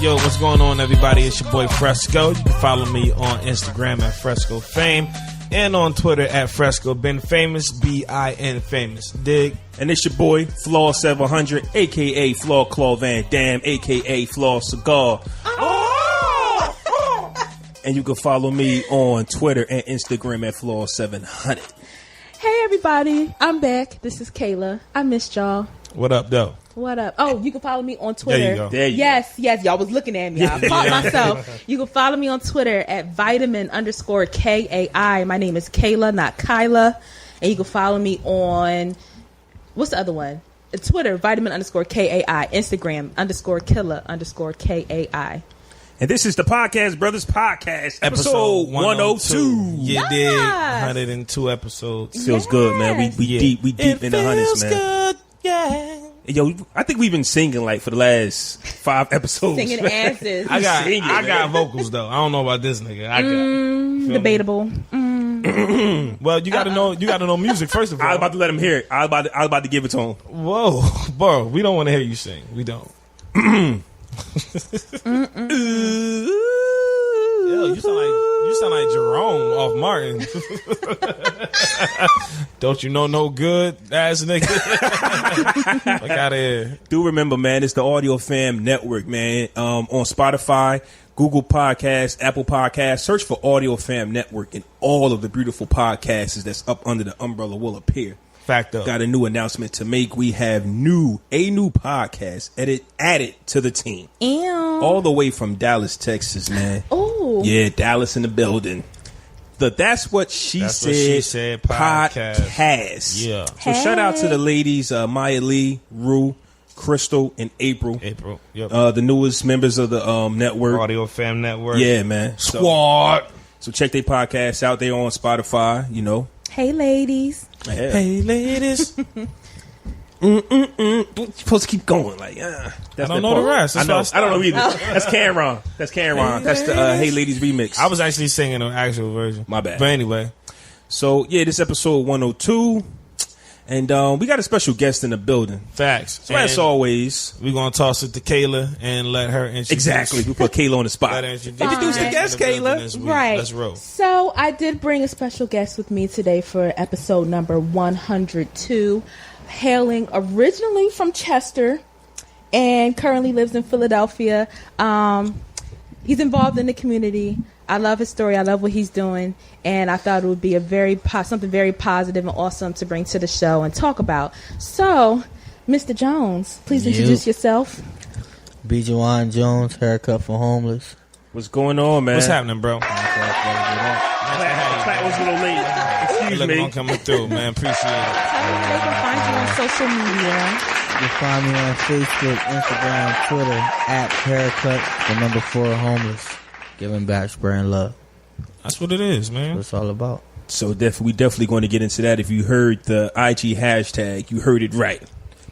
Yo, what's going on, everybody? It's your boy Fresco. You can follow me on Instagram at Fresco Fame and on Twitter at Fresco Bin Famous, BIN Famous. Dig? And it's your boy Flaw 700, aka Flaw Claw Van Dam, aka Flaw Cigar. And you can follow me on Twitter and Instagram at Flaw 700. Hey everybody, I'm back. This is Kailah. I missed y'all. What up, though? What up? Oh, you can follow me on Twitter. There you go. There you yes, y'all was looking at me. I caught myself. You can follow me on Twitter at vitamin_KAI. My name is Kailah, not Kailah. And you can follow me on, what's the other one? Twitter, vitamin_KAI. Instagram, _Killer_KAI. And this is the Podcast Brothers Podcast, episode 102. You did 102 episodes. Feels good, man. We deep in the hundreds, man. Good, yeah. Yo, I think we've been singing like for the last 5 episodes. Singing asses. I got vocals though. I don't know about this nigga. Debatable. Well, you gotta know music first of all. I was about to let him hear it. I was about to give it to him. Whoa, bro, we don't want to hear you sing. We don't. Yo, you sound like Jerome off Martin. Don't you know no good ass nigga? Like out of here. Do remember, man, it's the Audio Fam Network, man. On Spotify, Google Podcasts, Apple Podcasts. Search for Audio Fam Network, and all of the beautiful podcasts that's up under the umbrella will appear. Fact though. Got a new announcement to make. We have a new podcast added to the team. Ew. All the way from Dallas, Texas, man. Oh. Yeah, Dallas in the building. That's what she said podcast. Yeah. So shout out to the ladies, Maya Lee, Rue, Crystal, and April. Yep. The newest members of the network. Audio Fam Network. Yeah, man. Squad. So check their podcasts out. They're on Spotify, you know. Hey, ladies. Yeah. Hey, ladies. You're supposed to keep going. Like, I don't know the rest. I don't know either. That's Cameron. That's the Hey Ladies remix. I was actually singing an actual version. My bad. But anyway. So, yeah, this episode 102. And we got a special guest in the building. Facts. So, as always, we're going to toss it to Kailah and let her introduce. Exactly. We put Kailah on the spot. Introduce the guest, Kailah. Right. Let's roll. So I did bring a special guest with me today for episode number 102, hailing originally from Chester and currently lives in Philadelphia. He's involved in the community. I love his story. I love what he's doing, and I thought it would be something very positive and awesome to bring to the show and talk about. So, Mr. Jones, please introduce yourself. B. Jawuan Jones, haircut for homeless. What's going on, man? What's happening, bro? That was a little late. Excuse me. On coming through, man. Appreciate it. Tell them they can find you on social media. You can find me on Facebook, Instagram, Twitter, at haircut, 4 homeless. Giving back, spreading love. That's what it is, man. That's what it's all about. So we definitely going to get into that. If you heard the IG hashtag, you heard it right.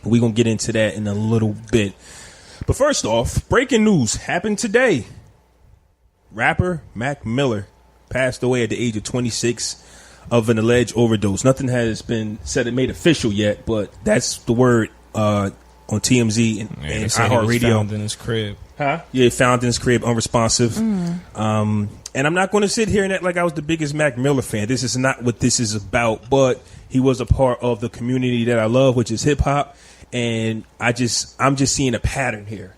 But we're going to get into that in a little bit. But first off, breaking news happened today. Rapper Mac Miller passed away at the age of 26 of an alleged overdose. Nothing has been said and made official yet, but that's the word on TMZ and iHeartRadio. Found in his crib. Huh? Yeah, found in his crib, unresponsive. And I'm not going to sit here and act like I was the biggest Mac Miller fan. This is not what this is about, but he was a part of the community that I love, which is hip hop. And I'm just seeing a pattern here.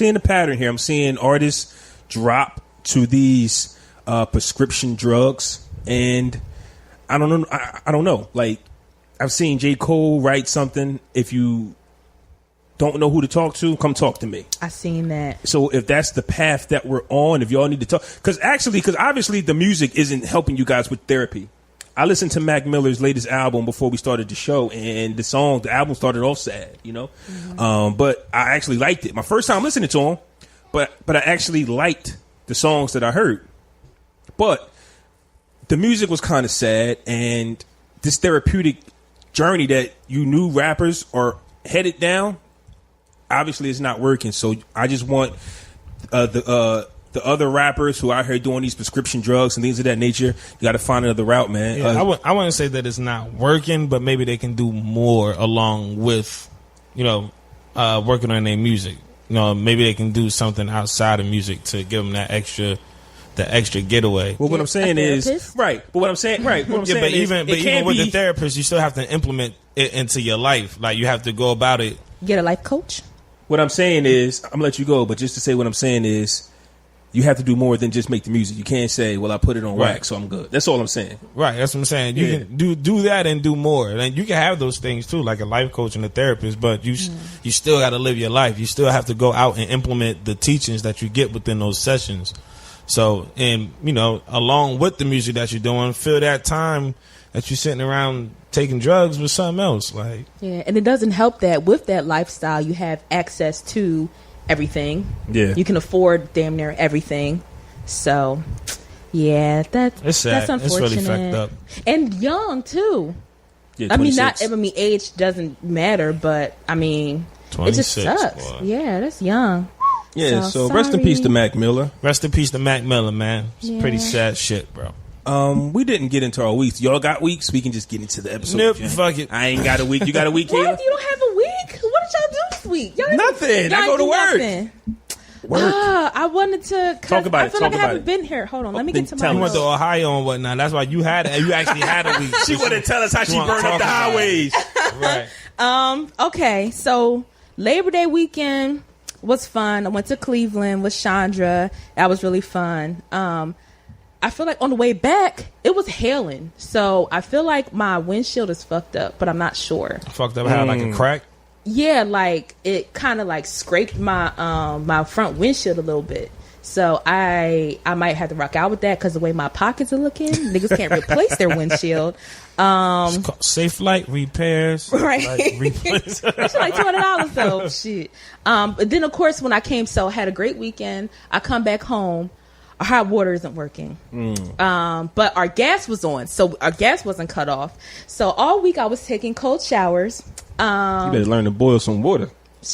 I'm seeing artists drop to these prescription drugs, and I don't know. Like, I've seen J. Cole write something. If you don't know who to talk to, come talk to me. I seen that. So if that's the path that we're on, if y'all need to talk, because obviously the music isn't helping you guys with therapy. I listened to Mac Miller's latest album before we started the show, and the album started off sad, you know. But I actually liked it. My first time listening to him, but I actually liked the songs that I heard. But the music was kind of sad, and this therapeutic journey that you knew rappers are headed down, obviously it's not working. So I just want the other rappers who are out here doing these prescription drugs and things of that nature, you got to find another route, man. Yeah, I wouldn't say that it's not working, but maybe they can do more along with, working on their music. Maybe they can do something outside of music to give them the extra getaway. Well, what I'm saying is right. But what I'm saying, right? What I'm saying but is, even with the therapist, you still have to implement it into your life. Like you have to go about it. Get a life coach. What I'm saying is, I'm gonna let you go, but just to say what I'm saying is, you have to do more than just make the music. You can't say, "Well, I put it on wax, so I'm good." That's all I'm saying. Right. That's what I'm saying. You can do that and do more. And you can have those things too, like a life coach and a therapist. But you still got to live your life. You still have to go out and implement the teachings that you get within those sessions. So, and along with the music that you're doing, fill that time that you're sitting around taking drugs with something else. Like, yeah, and it doesn't help that with that lifestyle you have access to everything. Yeah, you can afford damn near everything. So, yeah, that's sad. That's unfortunate. It's really fucked up. And young too. Yeah, 26. Age doesn't matter, but it just sucks. Boy. Yeah, that's young. Yeah, so rest in peace to Mac Miller. Rest in peace to Mac Miller, man. It's pretty sad shit, bro. We didn't get into our weeks. Y'all got weeks? We can just get into the episode. Nope, fuck it. I ain't got a week. You got a week, Kailah? What? You don't have a week? What did y'all do this week? Nothing. I go to work. Work. I wanted to talk about it. I feel like I haven't been here. Hold on, let me get to my. You went to Ohio and whatnot. That's why you actually had a week. She wanted to tell us how she burned up the highways. Right. Okay. So Labor Day weekend was fun. I went to Cleveland with Chandra. That was really fun. I feel like on the way back, it was hailing. So I feel like my windshield is fucked up, but I'm not sure. Fucked up? Had like a crack? Yeah, like it kind of like scraped my my front windshield a little bit. So I might have to rock out with that because the way my pockets are looking, niggas can't replace their windshield. Safe Light repairs, right? That's like $200 though. Shit. But then of course when I came, so I had a great weekend. I come back home. Our hot water isn't working. But our gas was on, so our gas wasn't cut off. So all week I was taking cold showers. You better learn to boil some water.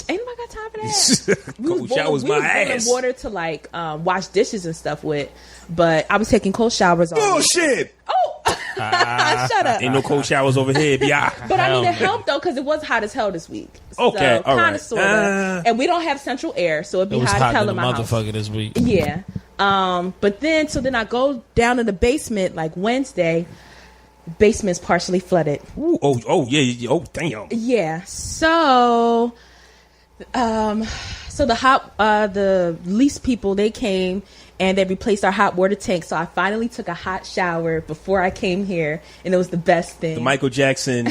Ain't nobody got time for that. Cold showers my ass. Water to like wash dishes and stuff with, but I was taking cold showers. Bullshit. Oh, shut up. Ain't no cold showers over here, yeah. But I mean, it helped though because it was hot as hell this week. Okay, so, all kind right. of, sort of, and we don't have central air, so it'd be hot as hell in my house. Motherfucker this week. Yeah. But then I go down in the basement like Wednesday. Basement's partially flooded. Ooh, yeah. Oh, damn. Yeah. So the lease people, they came and they replaced our hot water tank. So I finally took a hot shower before I came here, and it was the best thing. The Michael Jackson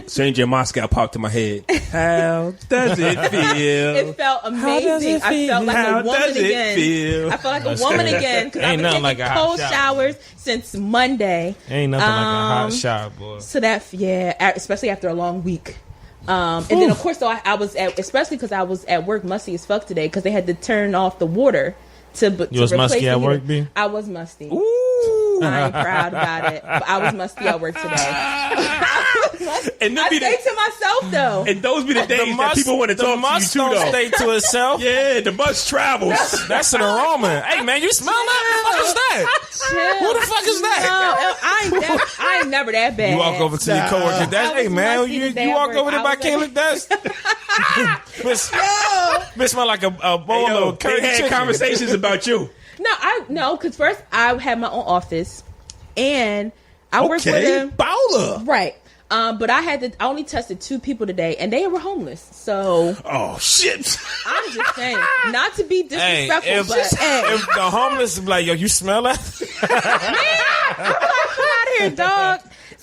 Stranger in Moscow popped in my head. How does it feel? It felt amazing. I felt like a woman again. I felt like a woman again because I've been taking like cold showers since Monday. Ain't nothing like a hot shower, boy. So especially after a long week. And then of course, I was especially because I was at work musty as fuck today because they had to turn off the water to was musty at work, B? I was musty. Ooh. I ain't proud about it, but I was musty at work today. And I stay to myself though. And those be the days that people want to talk to you too, though. Don't stay to itself. Yeah, the bus travels. That's an aroma. Hey man, you smell that? What the fuck is that? Who the fuck is that? No, I ain't never that bad. You walk over to your coworker's desk. Hey man, you walk over there by Kailah's desk. Bitch smell like a bowl of curry chicken. They had conversations about you. No, because first I had my own office, and I worked with him. Baller. Right. But I only tested 2 people today, and they were homeless. So, oh shit! I'm just saying, not to be disrespectful, if the homeless be like, yo, you smell that? Man, come out of here, dog.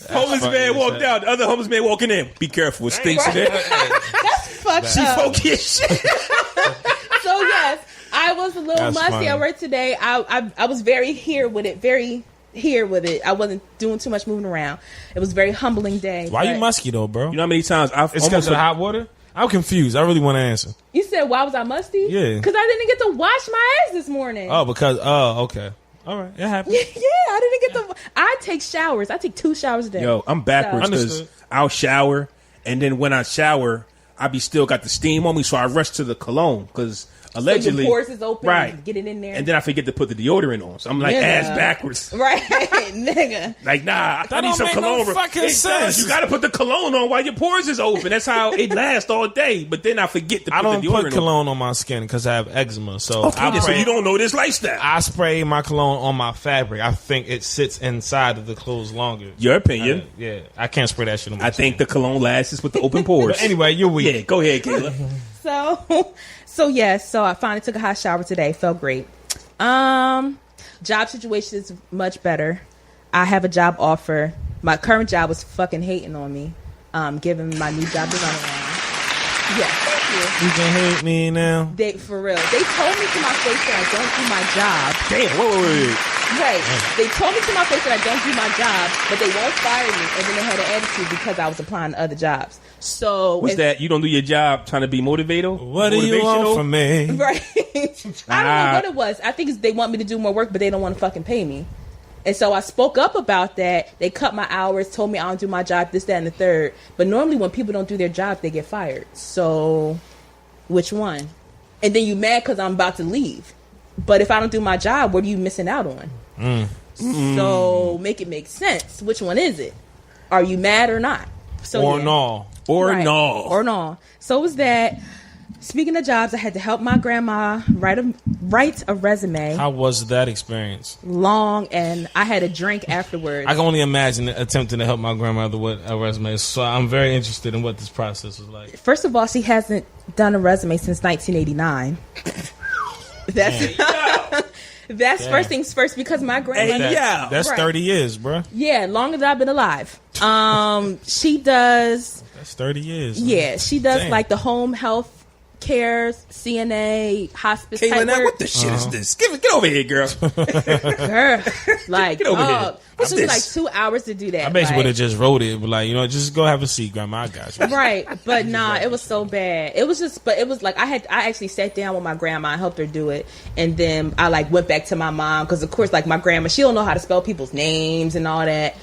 Homeless man walked out. The other homeless man walking in. Be careful, it stinks in there. That's fucked up. She funky as shit. So yes, I was a little musty at work today. I was very here with it. I wasn't doing too much moving around. It was a very humbling day. Why you musky though, bro? You know how many times I've it's because of the hot water? I'm confused. I really want to answer. You said why was I musty? Yeah. Because I didn't get to wash my ass this morning. Okay. All right. It happens. Yeah, I didn't get to. I take showers. I take 2 showers a day. Yo, I'm backwards because I'll shower, and then when I shower, I be still got the steam on me, so I rush to the cologne because allegedly, so your pores is open, right? Get it in there, and then I forget to put the deodorant on, so I'm like ass backwards, right, nigga. Like nah, I need don't some make cologne. no fucking sense. You got to put the cologne on while your pores is open. That's how it lasts all day. But then I forget to put the deodorant on. I don't put cologne on my skin because I have eczema. So so you don't know this lifestyle. I spray my cologne on my fabric. I think it sits inside of the clothes longer. Your opinion? Yeah, I can't spray that shit on my I think the cologne lasts with the open pores. But anyway, you're weak. Yeah, go ahead, Kailah. So I finally took a hot shower today. Felt great. Job situation is much better. I have a job offer. My current job was fucking hating on me, giving my new job the runaround. Yeah, thank you. You can hate me now. For real. They told me to my face that I don't do my job. Damn, wait. Right. They told me to my face that I don't do my job, but they won't fire me. And then they had an attitude because I was applying to other jobs. So what's that? You don't do your job trying to be motivational? What do you want from me? Right. I don't know what it was. I think they want me to do more work, but they don't want to fucking pay me. And so I spoke up about that. They cut my hours, told me I don't do my job, this, that, and the third. But normally when people don't do their job, they get fired. So which one? And then you mad because I'm about to leave. But if I don't do my job, what are you missing out on? So make it make sense. Which one is it? Are you mad or not? So no. Or no. So it was that. Speaking of jobs, I had to help my grandma write a resume. How was that experience? Long, and I had a drink afterwards. I can only imagine attempting to help my grandmother with a resume. So I'm very interested in what this process was like. First of all, she hasn't done a resume since 1989. That's first things first, because my grandmother... That's 30 years, bro. Yeah, long as I've been alive. She does... That's 30 years. Yeah, she does like the home health care, CNA, hospice Kailah, type now work. what the shit is this? Get over here, girl. Girl, like, get over here. It took me like 2 hours to do that. I basically would have just wrote it, but like, just go have a seat, Grandma. I got you. Right, but nah, it was so bad. It was like I actually sat down with my grandma and helped her do it, and then I like went back to my mom because of course, like my grandma, she don't know how to spell people's names and all that.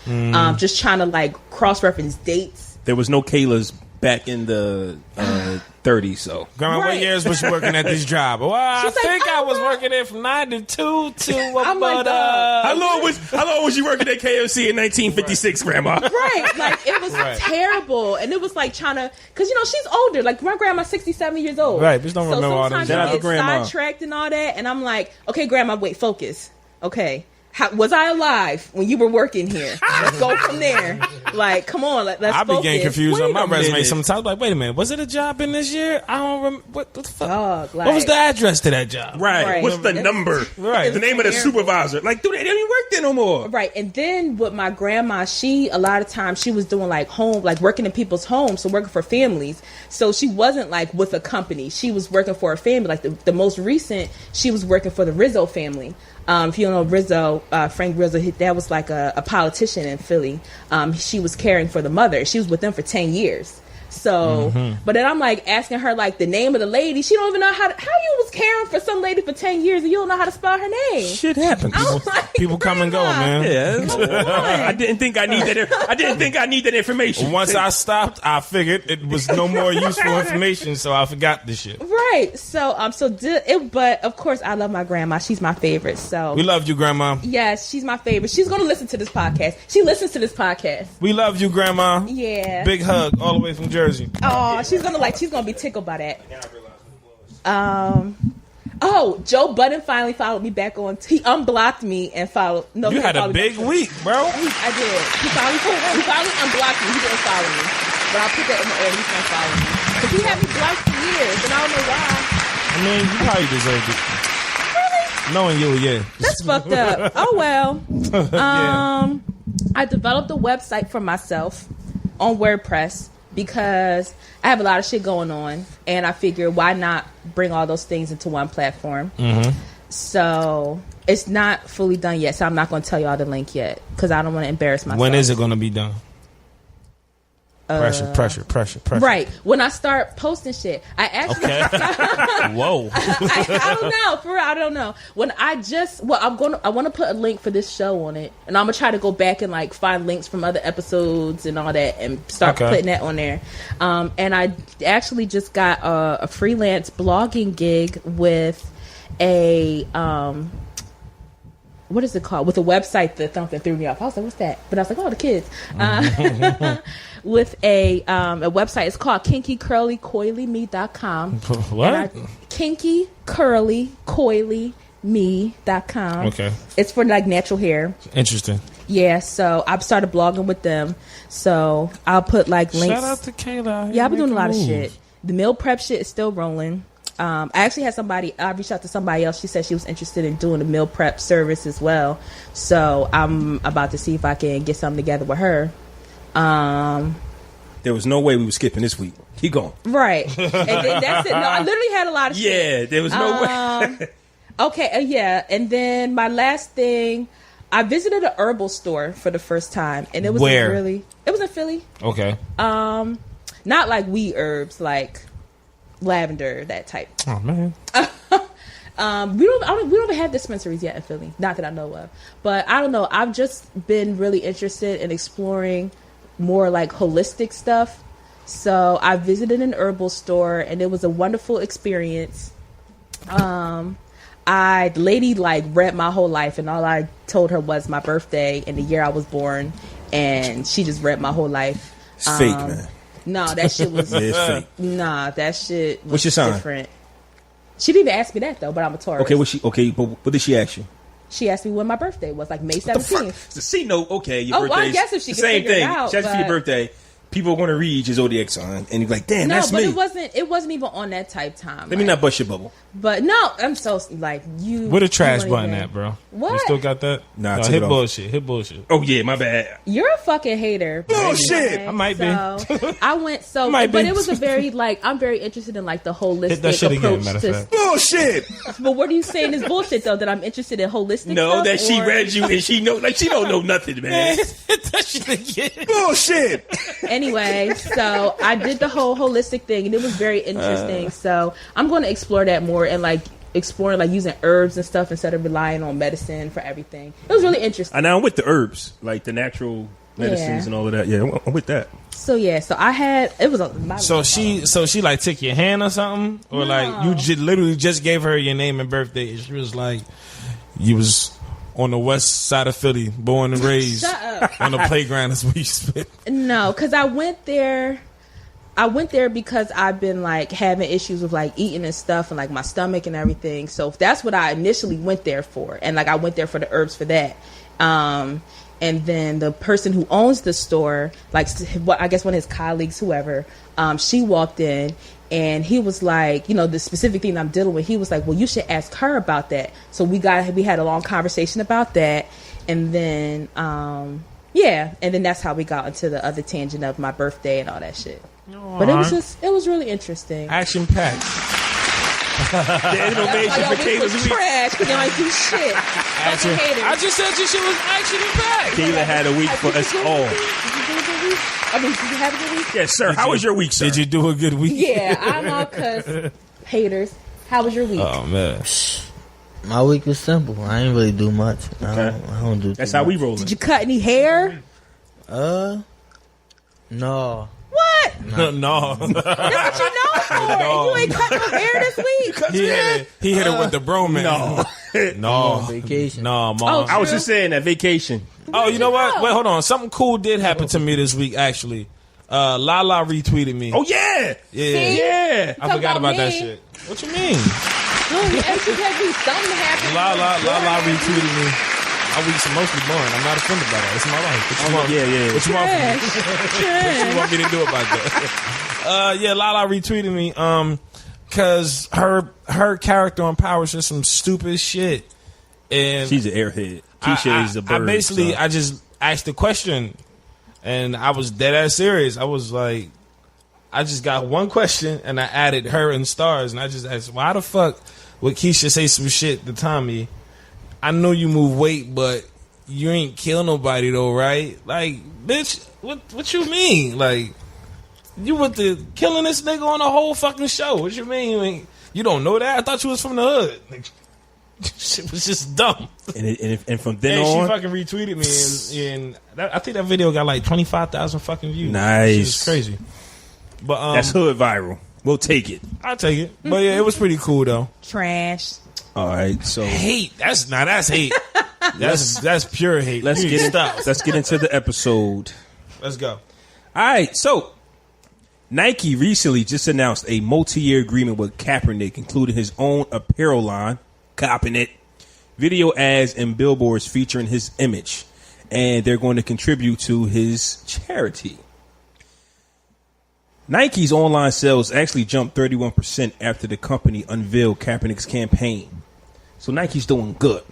Just trying to like cross-reference dates. There was no Kailah's back in the 30s, so. Grandma, what years was you working at this job? Well, I think I was know. working there from 92 to I'm like, about... How long was you working at KFC in 1956, Grandma? Right, like it was terrible, and it was like trying to, because she's older. Like my grandma's 67 years old. Right, just don't remember all sometimes them. you get sidetracked and all that, and I'm like, okay, Grandma, wait, focus. Okay. Was I alive when you were working here? Let's go from there. Like, come on, let's focus. I be getting confused on my resume minute. sometimes. Like, wait a minute, was it a job in this year? I don't remember. What the fuck? Like, what was the address to that job? Right. What's the number? Right. The name of the supervisor. Like, dude, they don't even work there no more. Right. And then with my grandma, a lot of times she was doing like home, like working in people's homes, so working for families. So she wasn't like with a company. She was working for a family. Like the most recent, she was working for the Rizzo family. If you don't know Rizzo, Frank Rizzo, that was like a politician in Philly. She was caring for the mother. She was with them for 10 years. So, but then I'm like asking her like the name of the lady. She don't even know how you was caring for some lady for 10 years and you don't know how to spell her name. Shit happens. People come and go, man. Yeah. I didn't think I need that information. Once I stopped, I figured it was no more useful information, so I forgot this shit. Right. So but of course I love my grandma. She's my favorite. So we love you, Grandma. Yes, she's my favorite. She's gonna listen to this podcast. She listens to this podcast. We love you, Grandma. Yeah. Big hug all the way from Jersey. Oh, she's gonna be tickled by that. Joe Budden finally followed me back on. He unblocked me and followed. No, you had a big week, bro. I did. He finally unblocked me. He didn't follow me, but I'll put that in the order. He's gonna follow me because he had me blocked for years, and I don't know why. I mean, you probably deserved it. Really? Knowing you, yeah. That's fucked up. Oh well. Yeah. I developed a website for myself on WordPress because I have a lot of shit going on, and I figure why not bring all those things into one platform. So it's not fully done yet, so I'm not going to tell y'all the link yet because I don't want to embarrass myself. When is it going to be done? Pressure. Right. When I start posting shit, I actually. Okay. Whoa. I don't know. For real, I don't know. When I want to put a link for this show on it, and I'm gonna try to go back and like find links from other episodes and all that, and start putting that on there. And I actually just got a freelance blogging gig with a what is it called? With a website that something threw me off. I was like, what's that? But I was like, oh, the kids. With a website. It's called kinkycurlycoilyme.com. What? kinkycurlycoilyme.com. Okay. It's for like natural hair. Interesting. Yeah, so I've started blogging with them. So I'll put like links. Shout out to Kailah. Yeah, I've been doing a lot of shit. The meal prep shit is still rolling. I actually had I reached out to somebody else. She said she was interested in doing a meal prep service as well. So I'm about to see if I can get something together with her. There was no way we were skipping this week. Keep going. Right. And then that's it. No, I literally had a lot of shit. Yeah, there was no way. Okay, yeah. And then my last thing, I visited an herbal store for the first time. And it was it was in Philly. Okay. Not like weed herbs, like lavender, that type. Oh man. We don't have dispensaries yet in Philly, not that I know of. But I don't know. I've just been really interested in exploring more like holistic stuff. So I visited an herbal store, and it was a wonderful experience. The lady like read my whole life, and all I told her was my birthday and the year I was born, and she just read my whole life. It's fake, man. No, that shit was it's fake. Nah, that shit was What's your sign? different. She didn't even ask me that though, but I'm a Taurus. Okay, but what did she ask you? She asked me when my birthday was, like May 17th. The C note, okay, your birthday. Well, I guess if she could same figure thing. it out, She asked you for your birthday. People are going to read your zodiac sign, and you're like, "Damn, that's me." No, but it wasn't even on that type time. Let me not bust your bubble. But no, I'm so like you. Where the trash button at, bro? What? You still got that? Nah, hit bullshit. Hit bullshit. Oh yeah, my bad. You're a fucking hater. Bullshit. I might be. I went Might but be. it was a very like I'm very interested in like the holistic Hit that shit again, approach matter of to. fact. Bullshit. But what are you saying is bullshit though? That I'm interested in holistic. No, stuff, that she or- read you and she don't know nothing, man. Hit that shit again. Bullshit. Anyway, so I did the whole holistic thing, and it was very interesting. So I'm going to explore that more and like exploring like using herbs and stuff instead of relying on medicine for everything. It was really interesting. And now I'm with the herbs, like the natural medicines and all of that. Yeah, I'm with that. So yeah, so I had it was a. So she like took your hand or something, or No. like you literally just gave her your name and birthday, and she was like, you was on the west side of Philly, born and raised Shut up. on the playground as we spit. No, because I went there because I've been like having issues with like eating and stuff and like my stomach and everything. So that's what I initially went there for. And like I went there for the herbs for that. And then the person who owns the store, like I guess one of his colleagues, whoever, she walked in and he was like, you know, the specific thing I'm dealing with, he was like, well, you should ask her about that. So we had a long conversation about that. And then, and then that's how we got into the other tangent of my birthday and all that shit. But it was really interesting. Action packed. The innovation for Kailah's week. Trash because y'all ain't do shit. Fucking haters. I just said your shit was action packed. Kailah had a week for us all. Did you do a good week? I mean, did you have a good week? Yes, sir. How was your week, sir? Did you do a good week? Yeah, I know, cause haters. How was your week? Oh man. My week was simple. I ain't really do much. I don't do. That's too how much. we rolling. Did you cut any hair? No. What? No. That's what you know for. No. You ain't cut no hair this week. He hit it with the bromance. No. On vacation. No, Mom. Oh, I was just saying that vacation. Oh, you know what? go? Wait, hold on. Something cool did happen to me this week, actually. Lala retweeted me. Oh yeah, See? yeah. I forgot about that me. shit. What you mean? Dude, actually had me something happen. Lala retweeted me. My week's mostly boring. I'm not offended by that. It's my life. What you want? Yeah. What you want from me? Trash. What you want me to do about that? Lala retweeted me. Cause her character on Power is just some stupid shit. And She's an airhead. Keisha is a bird. I just asked the question, and I was dead ass serious. I was like, I just got one question, and I added her and stars, and I just asked, why the fuck would Keisha say some shit to Tommy? I know you move weight, but you ain't kill nobody though, right? Like, bitch, what you mean? Like, You went to killing this nigga on the whole fucking show. What you mean? You don't know that? I thought you was from the hood. Shit was just dumb. And from then on, she fucking retweeted me, and I think that video got like 25,000 fucking views. Nice, it's crazy. But that's hood viral. We'll take it. I'll take it. But yeah, it was pretty cool though. Trash. All right, so hate. That's hate. That's pure hate. Let's get into the episode. Let's go. All right, so Nike recently just announced a multi-year agreement with Kapernick, including his own apparel line, Kapernick, video ads, and billboards featuring his image, and they're going to contribute to his charity. Nike's online sales actually jumped 31% after the company unveiled Kaepernick's campaign. So Nike's doing good.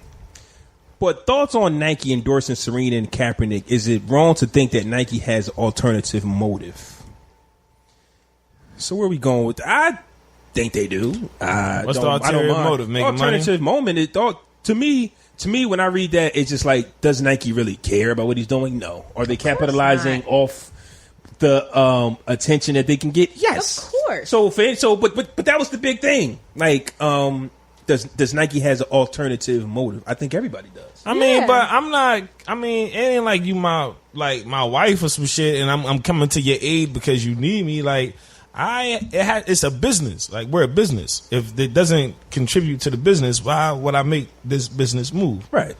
But thoughts on Nike endorsing Serena and Kaepernick? Is it wrong to think that Nike has an alternative motive? So where are we going with that? I think they do. What's the alternative motive? Making alternative money? moment. It thought to me when I read that, it's just like, does Nike really care about what he's doing? No. Are they capitalizing off the attention that they can get? Yes, of course. But that was the big thing. Like, does Nike has an alternative motive? I think everybody does. I mean, but I'm not. I mean, it ain't like you my wife or some shit, and I'm coming to your aid because you need me. Like, it's a business. Like, we're a business. If it doesn't contribute to the business, why would I make this business move? Right.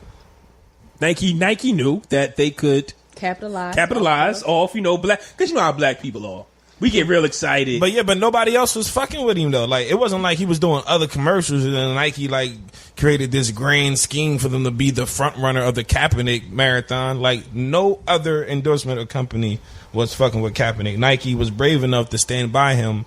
Nike knew that they could capitalize off, black, because you know how black people are. We get real excited. But nobody else was fucking with him though. Like, it wasn't like he was doing other commercials and then Nike created this grand scheme for them to be the front runner of the Kaepernick marathon. Like, no other endorsement or company was fucking with Kaepernick. Nike was brave enough to stand by him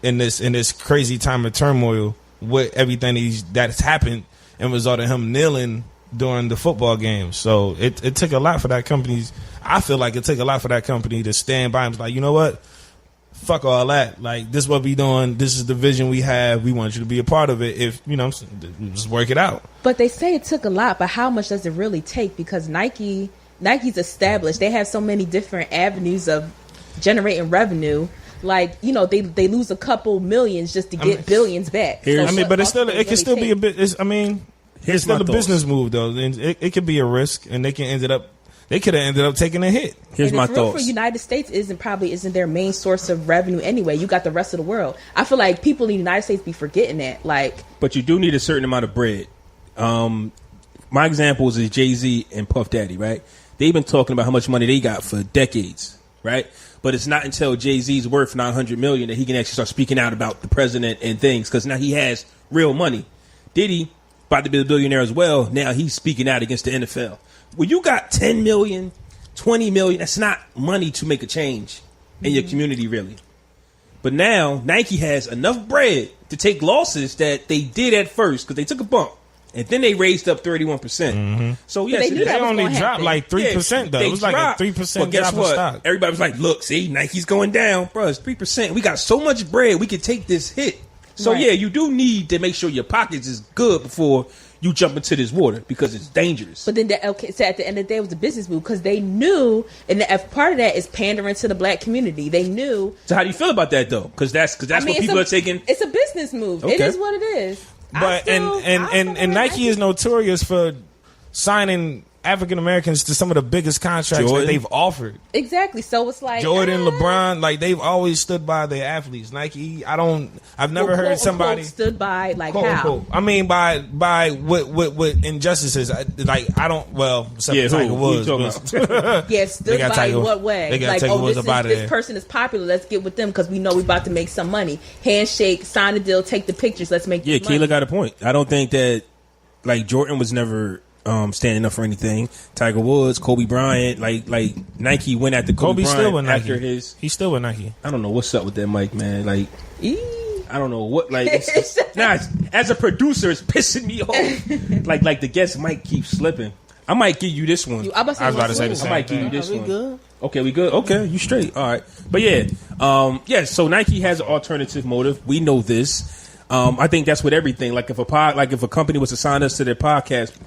in this crazy time of turmoil with everything that's happened and resulted in him kneeling during the football game. So it took a lot for that company. I feel like it took a lot for that company to stand by him. It's like, you know what? Fuck all that. Like, this is what we doing. This is the vision we have. We want you to be a part of it. If, just work it out. But they say it took a lot, but how much does it really take? Because Nike's established. They have so many different avenues of generating revenue. Like, they lose a couple millions just to get billions back. But it can still be a bit. It's still a business move though. And it could be a risk, and they could have ended up taking a hit. Here's my thoughts. For United States isn't their main source of revenue anyway. You got the rest of the world. I feel like people in the United States be forgetting that. But you do need a certain amount of bread. My examples is Jay-Z and Puff Daddy, right? They've been talking about how much money they got for decades, right? But it's not until Jay-Z's worth $900 million that he can actually start speaking out about the president and things, because now he has real money. Diddy, about to be a billionaire as well, now he's speaking out against the NFL. When you got 10 million, 20 million, that's not money to make a change in your community, really. But now Nike has enough bread to take losses that they did at first, because they took a bump. And then they raised up 31%. Mm-hmm. So yes, they only dropped like 3% though. It was like a 3% but guess drop what? in stock. Everybody was like, look, see, Nike's going down. Bro, it's 3%. We got so much bread, we could take this hit. So yeah, you do need to make sure your pockets is good before you jump into this water, because it's dangerous. But then, so at the end of the day, it was a business move, because they knew, and part of that is pandering to the black community. They knew. So how do you feel about that though? Because that's what people are taking. It's a business move. Okay. It is what it is. But and Nike is notorious for signing African Americans to some of the biggest contracts that they've offered. Exactly. So it's like Jordan, LeBron, like they've always stood by their athletes. Nike, I've never heard somebody stood by like quote, how? Quote. I mean by what injustices. Except Tiger Woods. Stood by in what way? They got Tiger Woods this person is popular. Let's get with them because we know we're about to make some money. Handshake, sign a deal, take the pictures. Let's make money. Kailah got a point. I don't think that Jordan was never standing up for anything. Tiger Woods, Kobe Bryant, like Nike went after Kobe Bryant still with after Nike. He's still with Nike. I don't know what's up with that mic, man. I don't know what as a producer, it's pissing me off. like the guest mic keeps slipping. I might give you this one. I was about to say the same I might give you thing. this one. Good? Okay, we good. Okay, you straight. All right, but so Nike has an alternative motive. We know this. I think that's with everything. Like if a company was to sign us to their podcast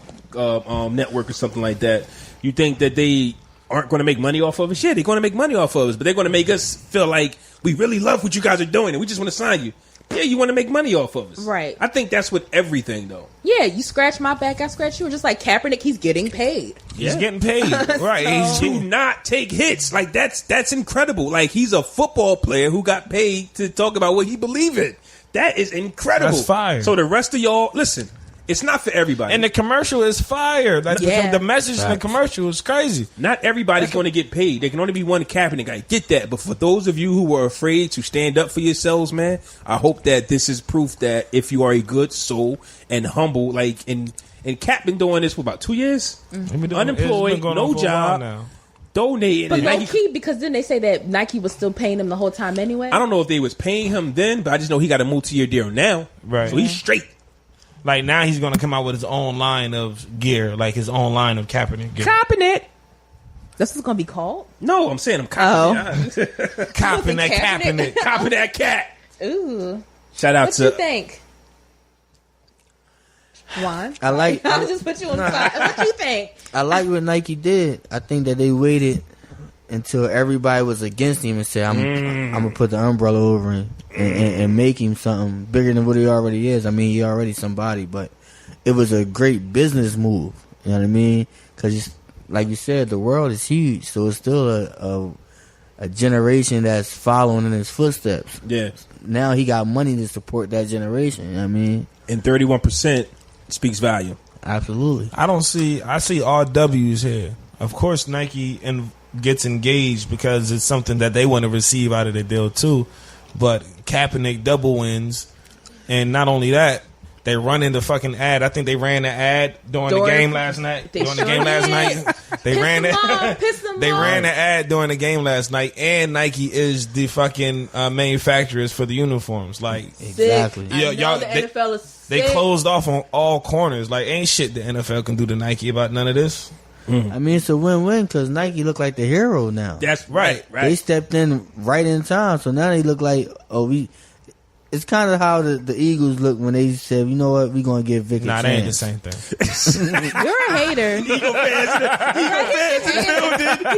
network or something like that, you think that they aren't going to make money off of us. Yeah, they're going to make money off of us, but they're going to make us feel like we really love what you guys are doing and we just want to sign you. Yeah, you want to make money off of us. Right. I think that's with everything, though. Yeah, you scratch my back, I scratch you. Just like Kaepernick, he's getting paid. Yeah. He's getting paid. Right. So- Do not take hits. Like, that's incredible. Like, he's a football player who got paid to talk about what he believed in. That is incredible. That's fire. So the rest of y'all, listen, it's not for everybody. And the commercial is fire. That's the message in the commercial is crazy. Not everybody's going to get paid. There can only be one Kaepernick. I get that. But for those of you who were afraid to stand up for yourselves, man, I hope that this is proof that if you are a good soul and humble, like, and Cap been doing this for about 2 years, unemployed, no job, donating. But low key, because then they say that Nike was still paying him the whole time anyway. I don't know if they was paying him then, but I just know he got a multi-year deal now. Right. So he's straight. Like, now he's going to come out with his own line of gear, like his own line of Kaepernick gear. Kaepernick. That's what's going to be called? No, I'm saying I'm copping Copping that Kaepernick. Copping that cat. Ooh. Shout out What to... you think? Juan? I like. I'll just put you on the spot. What you think? I like what Nike did. I think that they waited until everybody was against him and said, I'm gonna put the umbrella over him and make him something bigger than what he already is. I mean, he already somebody, but it was a great business move. You know what I mean? Because, like you said, the world is huge, so it's still a generation that's following in his footsteps. Yeah. Now he got money to support that generation. You know what I mean? And 31% speaks volume. Absolutely. I see all W's here. Of course, Nike gets engaged because it's something that they want to receive out of the deal too. But Kaepernick double wins, and not only that, they run in the fucking ad. I think they ran the ad during the game last night. They ran the ad during the game last night, and Nike is the fucking manufacturers for the uniforms. Like, exactly. Y'all, the NFL is they closed off on all corners. Like, ain't shit the NFL can do to Nike about none of this. I mean, it's a win-win because Nike look like the hero now. That's right. They stepped in right in time, so now they look like, it's kind of how the Eagles look when they said, you know what, we're going to give Vic a chance. Nah, they ain't the same thing. You're a hater. Eagle fans in the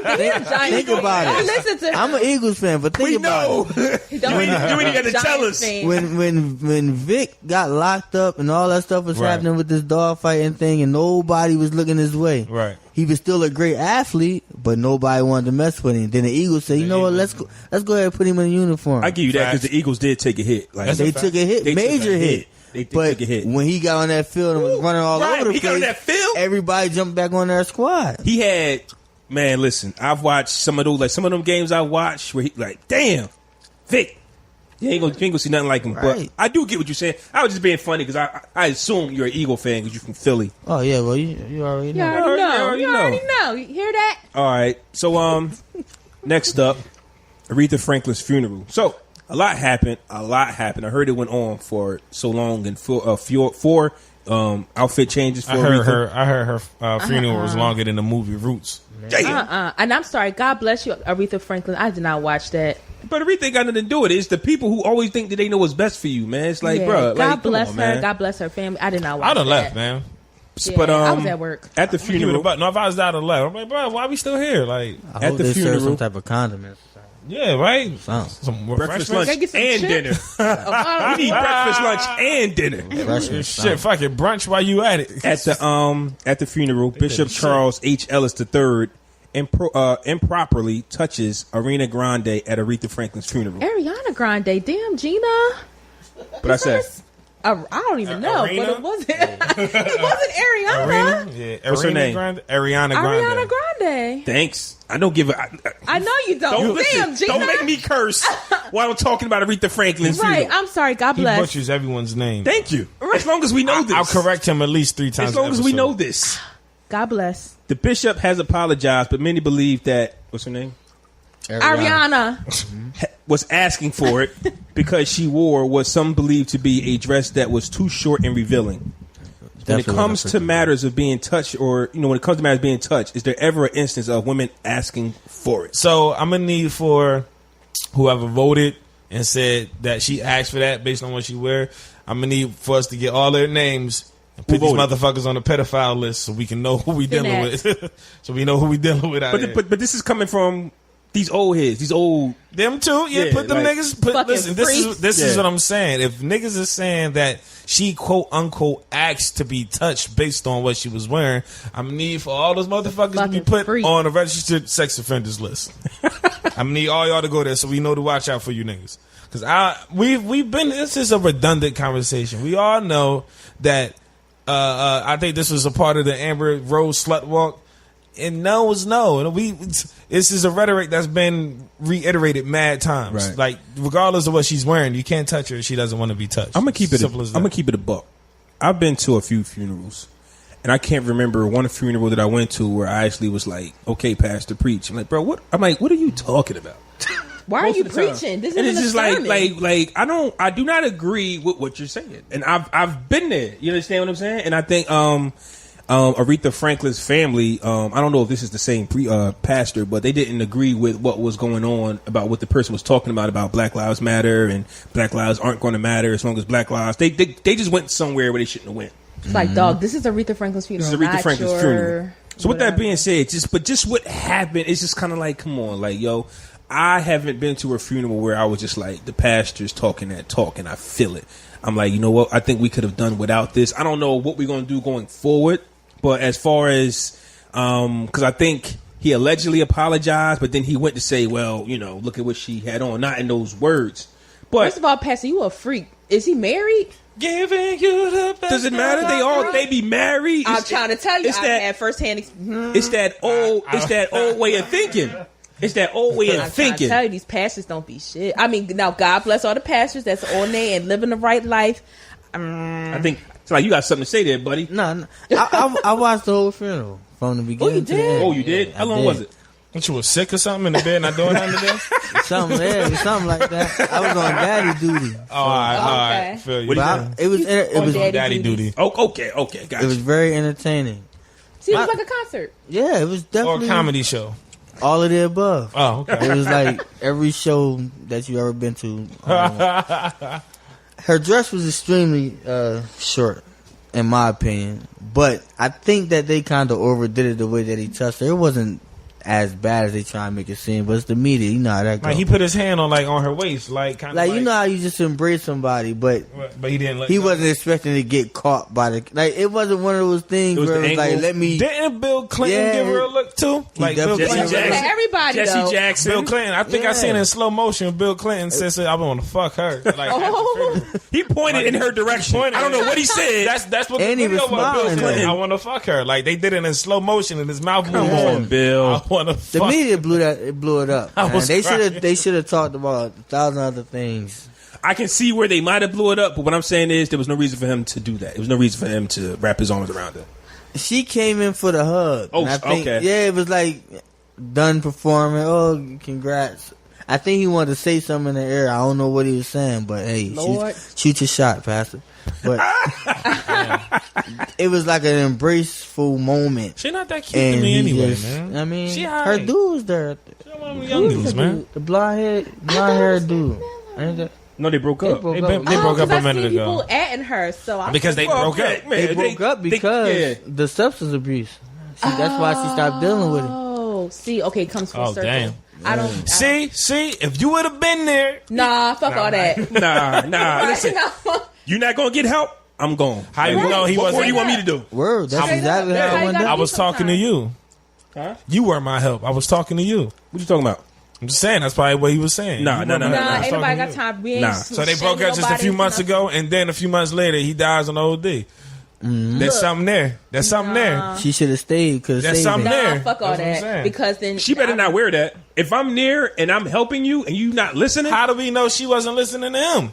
building. Think about it. Listen to I'm an Eagles fan, but think about it. You ain't got to tell us. When Vic got locked up and all that stuff was happening with this dog fighting thing and nobody was looking his way. Right. He was still a great athlete, but nobody wanted to mess with him. Then the Eagles said, you know what, let's go ahead and put him in a uniform. I give you that because the Eagles did take a hit. Like, they took a hit, major hit. They took a hit. When he got on that field and was running all over the place, got on that field, everybody jumped back on their squad. He had, man, listen, I've watched some of them games I watched where he like, damn, Vic, you ain't gonna see nothing like him. But I do get what you're saying. I was just being funny because I assume you're an Eagle fan because you're from Philly. Oh yeah, well you already know. You already know. You hear that? All right. So next up, Aretha Franklin's funeral. So a lot happened. I heard it went on for so long and four outfit changes for Aretha. I heard her funeral was longer than the movie Roots. And I'm sorry. God bless you, Aretha Franklin. I did not watch that. But Aretha ain't got nothing to do with it. It's the people who always think that they know what's best for you, man. It's like, bro, God bless her. Man. God bless her family. I did not watch I'd have that. left, man. Yeah, but I was at work at the funeral. No, if I was out of left, I'm like, bro, why are we still here? Like, I hope they serve some type of condiments. Yeah, right. Some breakfast, lunch, and dinner. We need breakfast, lunch, and dinner. Shit, fuck it, brunch while you at it. At the funeral, Bishop Charles H. Ellis III improperly touches Ariana Grande at Aretha Franklin's funeral. Ariana Grande, damn Gina. But I said, I don't even know, Arena? but it wasn't. It wasn't Ariana. Yeah, what's her name? Ariana Grande. Ariana Grande. Thanks. I don't give a. I know you don't. Damn, Gina. Don't make me curse while I'm talking about Aretha Franklin's funeral. Right. I'm sorry. God He bless. butchers everyone's name. Thank you. As long as we know this. I'll correct him at least 3 times. As long as we know this. God bless. The bishop has apologized, but many believe that what's her name? Ariana was asking for it because she wore what some believe to be a dress that was too short and revealing. When it comes to matters of being touched, or when it comes to matters of being touched, is there ever an instance of women asking for it? So I'm gonna need for whoever voted and said that she asked for that based on what she wear. I'm gonna need for us to get all their names Put these motherfuckers on the pedophile list so we can know who we dealing with. So we know who we dealing with out here. But this is coming from these old heads, these old them too. Yeah, put them niggas. Listen, this is what I'm saying. If niggas is saying that she quote unquote asked to be touched based on what she was wearing, I'm gonna need for all those motherfuckers to be put on a registered sex offenders list. I'm gonna need all y'all to go there so we know to watch out for you niggas. Because we've been. This is a redundant conversation. We all know that. I think this was a part of the Amber Rose slut walk, and no is no. And this is a rhetoric that's been reiterated mad times. Right. Like regardless of what she's wearing, you can't touch her if she doesn't want to be touched. I'm gonna keep it. Simple as that. I'm gonna keep it a buck. I've been to a few funerals, and I can't remember one funeral that I went to where I actually was like, "Okay, pastor, preach." I'm like, "Bro, what?" I'm like, "What are you talking about?" Why are you preaching? This is just like I do not agree with what you're saying, and I've been there. You understand what I'm saying? And I think Aretha Franklin's family, I don't know if this is the same pastor, but they didn't agree with what was going on about what the person was talking about Black Lives Matter and Black Lives aren't going to matter as long as Black Lives. They just went somewhere where they shouldn't have went. It's like, dog, this is Aretha Franklin's funeral. This is Aretha Franklin's funeral. So with that being said, just what happened, it's just kind of like, come on, like, yo, I haven't been to a funeral where I was just like, the pastor's talking that talk and I feel it. I'm like, you know what? I think we could have done without this. I don't know what we're going to do going forward. But as far as, because I think he allegedly apologized, but then he went to say, well, you know, look at what she had on. Not in those words. But first of all, Pastor, you a freak. Is he married? Giving you the best. Does it matter? They be married. I'm trying to tell you, I had firsthand experience. It's that old way of thinking. It's that old way of thinking. I tell you, these pastors don't be shit. I mean, now God bless all the pastors that's on there and living the right life. I think it's like you got something to say there, buddy. No. I watched the whole funeral from the beginning. Oh, you to the end. did? Oh, you did? How long was it? What, you was sick or something in the bed not doing nothing today? something like that. I was on daddy duty. All right. Feel you. It was daddy duty. Oh, okay, gotcha. It was very entertaining. See, it was like a concert. Yeah, it was definitely or a comedy show. All of the above. Oh, okay. It was like every show that you ever been to. Her dress was extremely short, in my opinion. But I think that they kind of overdid it the way that he touched her. It wasn't as bad as they try to make it seem, but it's the media. You know how that goes. Like he put his hand on her waist, like kind of like you know how you just embrace somebody, but he didn't. He wasn't expecting to get caught by the it wasn't one of those things where it was like, let me. Didn't Bill Clinton give her a look too? Like Bill Clinton, everybody. Jesse Jackson, Bill Clinton. I think I seen it in slow motion. Bill Clinton says, "I want to fuck her." Like, he pointed in her direction. I don't know what he said. That's what the video was. Bill Clinton. I want to fuck her. Like they did it in slow motion, and his mouth moved on. Bill. The media blew it up. They should have talked about 1,000 other things. I can see where they might have blew it up, but what I'm saying is there was no reason for him to do that. There was no reason for him to wrap his arms around her. She came in for the hug. Oh, okay. Yeah, it was like done performing. Oh, congrats. I think he wanted to say something in the air. I don't know what he was saying, but hey, shoot your shot, Pastor. But it was like an embraceful moment. She not that cute to me anyway, man. I mean, she her dude was there. She one of them young dudes, man. The blonde hair dude. No, they broke up. They broke up a minute ago. People atting her, so because they broke up. They broke up because the substance abuse. That's why she stopped dealing with it. Oh, see, okay, it comes full circle. Damn. I don't see. If you would have been there, fuck all that. Nah. Listen, you're not gonna get help. I'm gone. How you know he wasn't? What do you want me to do? Word. That's exactly how it went down. I was talking to you. Huh? You were my help. I was talking to you. What you talking about? I'm just saying that's probably what he was saying. Nah, ain't nobody got time. So they broke up just a few months ago, and then a few months later he dies on OD. Mm-hmm. There's something there. She should have stayed because there's something there. Fuck all that. Because then she better not wear that. If I'm near and I'm helping you and you not listening, how do we know she wasn't listening to him?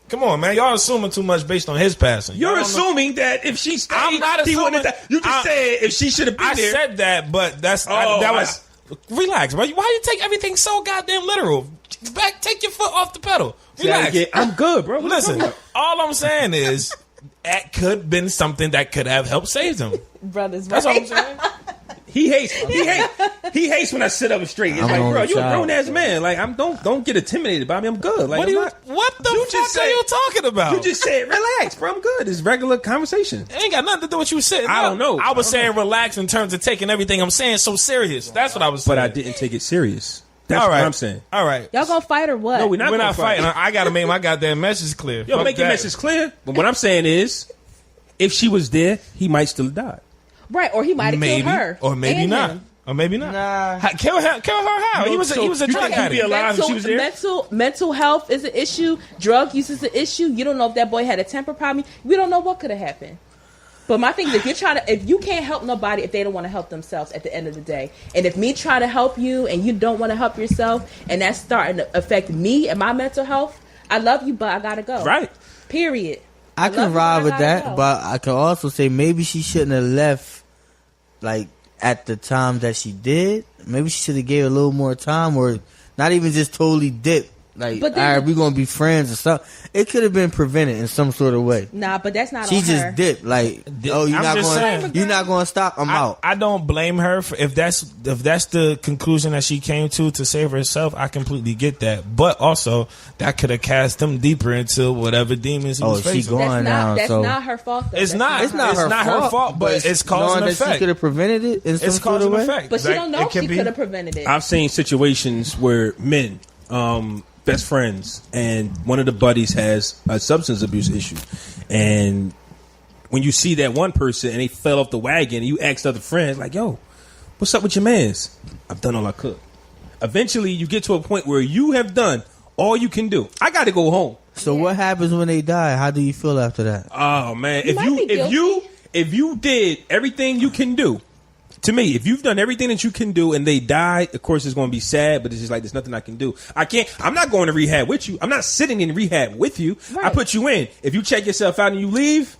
Come on, man. Y'all assuming too much based on his passing. You're assuming that if she stayed, I'm not assuming. You just said if she should have been there. I said that, but that was. Relax, bro. Why you take everything so goddamn literal? Take your foot off the pedal. Relax. I'm good, bro. Listen, all I'm saying is that could have been something that could have helped save them. Brothers, that's all I'm saying. He hates when I sit up straight. It's like, bro, you a grown ass man. Like, don't get intimidated by me. I'm good. Like, what the fuck are you talking about? You just said relax, bro. I'm good. It's regular conversation. It ain't got nothing to do with what you said. I don't know. I was saying relax in terms of taking everything I'm saying so serious. That's what I was saying. But I didn't take it serious. That's what I'm saying. All right. Y'all gonna fight or what? No, we're not fighting. I gotta make my goddamn message clear. Yo, make your message clear. But what I'm saying is, if she was there, he might still have died. Right, or he might have killed her. Or maybe not. Him. Or maybe not. Nah. Kill her how? He was a drug addict. Be alive if she was there? Mental health is an issue. Drug use is an issue. You don't know if that boy had a temper problem. We don't know what could have happened. But my thing is, if you can't help nobody if they don't want to help themselves at the end of the day, and if me try to help you and you don't want to help yourself, and that's starting to affect me and my mental health, I love you, but I gotta go. Right. Period. I can ride with that, but I can also say maybe she shouldn't have left, like, at the time that she did. Maybe she should have gave a little more time, or not even just totally dip. Like, all right, we're going to be friends or something. It could have been prevented in some sort of way. Nah, but that's not she on her. She just dipped. Like, oh, you're not going to stop? I'm out. I don't blame her for if that's the conclusion that she came to save herself. I completely get that. But also, that could have cast them deeper into whatever demons he was facing. She's going now. That's not her fault, though. It's not her fault, but it's cause and effect. She could have prevented it in some sort of way. Effect. But she don't know if she could have prevented it. I've seen situations where men, best friends, and one of the buddies has a substance abuse issue, and when you see that one person and they fell off the wagon, and you ask other friends like, yo, what's up with your mans? I've done all I could. Eventually you get to a point where you have done all you can do. I got to go home. So what happens when they die? How do you feel after that? Oh man, if you did everything you can do, to me, if you've done everything that you can do and they die, of course it's going to be sad, but it's just like, there's nothing I can do. I'm not going to rehab with you. I'm not sitting in rehab with you. Right. I put you in. If you check yourself out and you leave,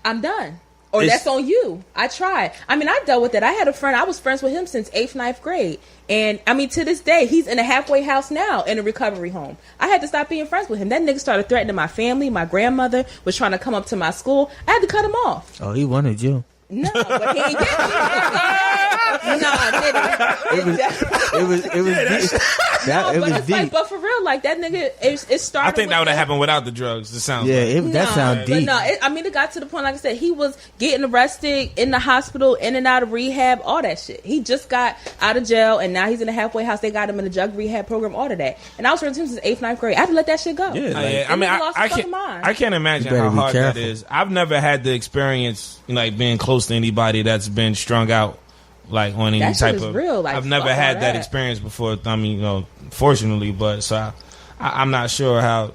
I'm done. Or that's on you. I tried. I mean, I dealt with it. I had a friend. I was friends with him since 8th, 9th grade. And, I mean, to this day, he's in a halfway house now in a recovery home. I had to stop being friends with him. That nigga started threatening my family. My grandmother was trying to come up to my school. I had to cut him off. Oh, he wanted you. No, but he ain't get me. No, I didn't. It was deep. Like, but for real, like that nigga, it started. I think that would have happened without the drugs. It sounds that sounds deep. But no, it got to the point. Like I said, he was getting arrested, in the hospital, in and out of rehab, all that shit. He just got out of jail, and now he's in a halfway house. They got him in a drug rehab program, all of that. And I was friends with him since 8th, 9th grade. I had to let that shit go. Yeah, I mean, I can't imagine how hard that is. I've never had the experience, like being close to anybody that's been strung out, like on any type of. Real, like, I've never had that experience before. I mean, fortunately, but so I'm not sure how.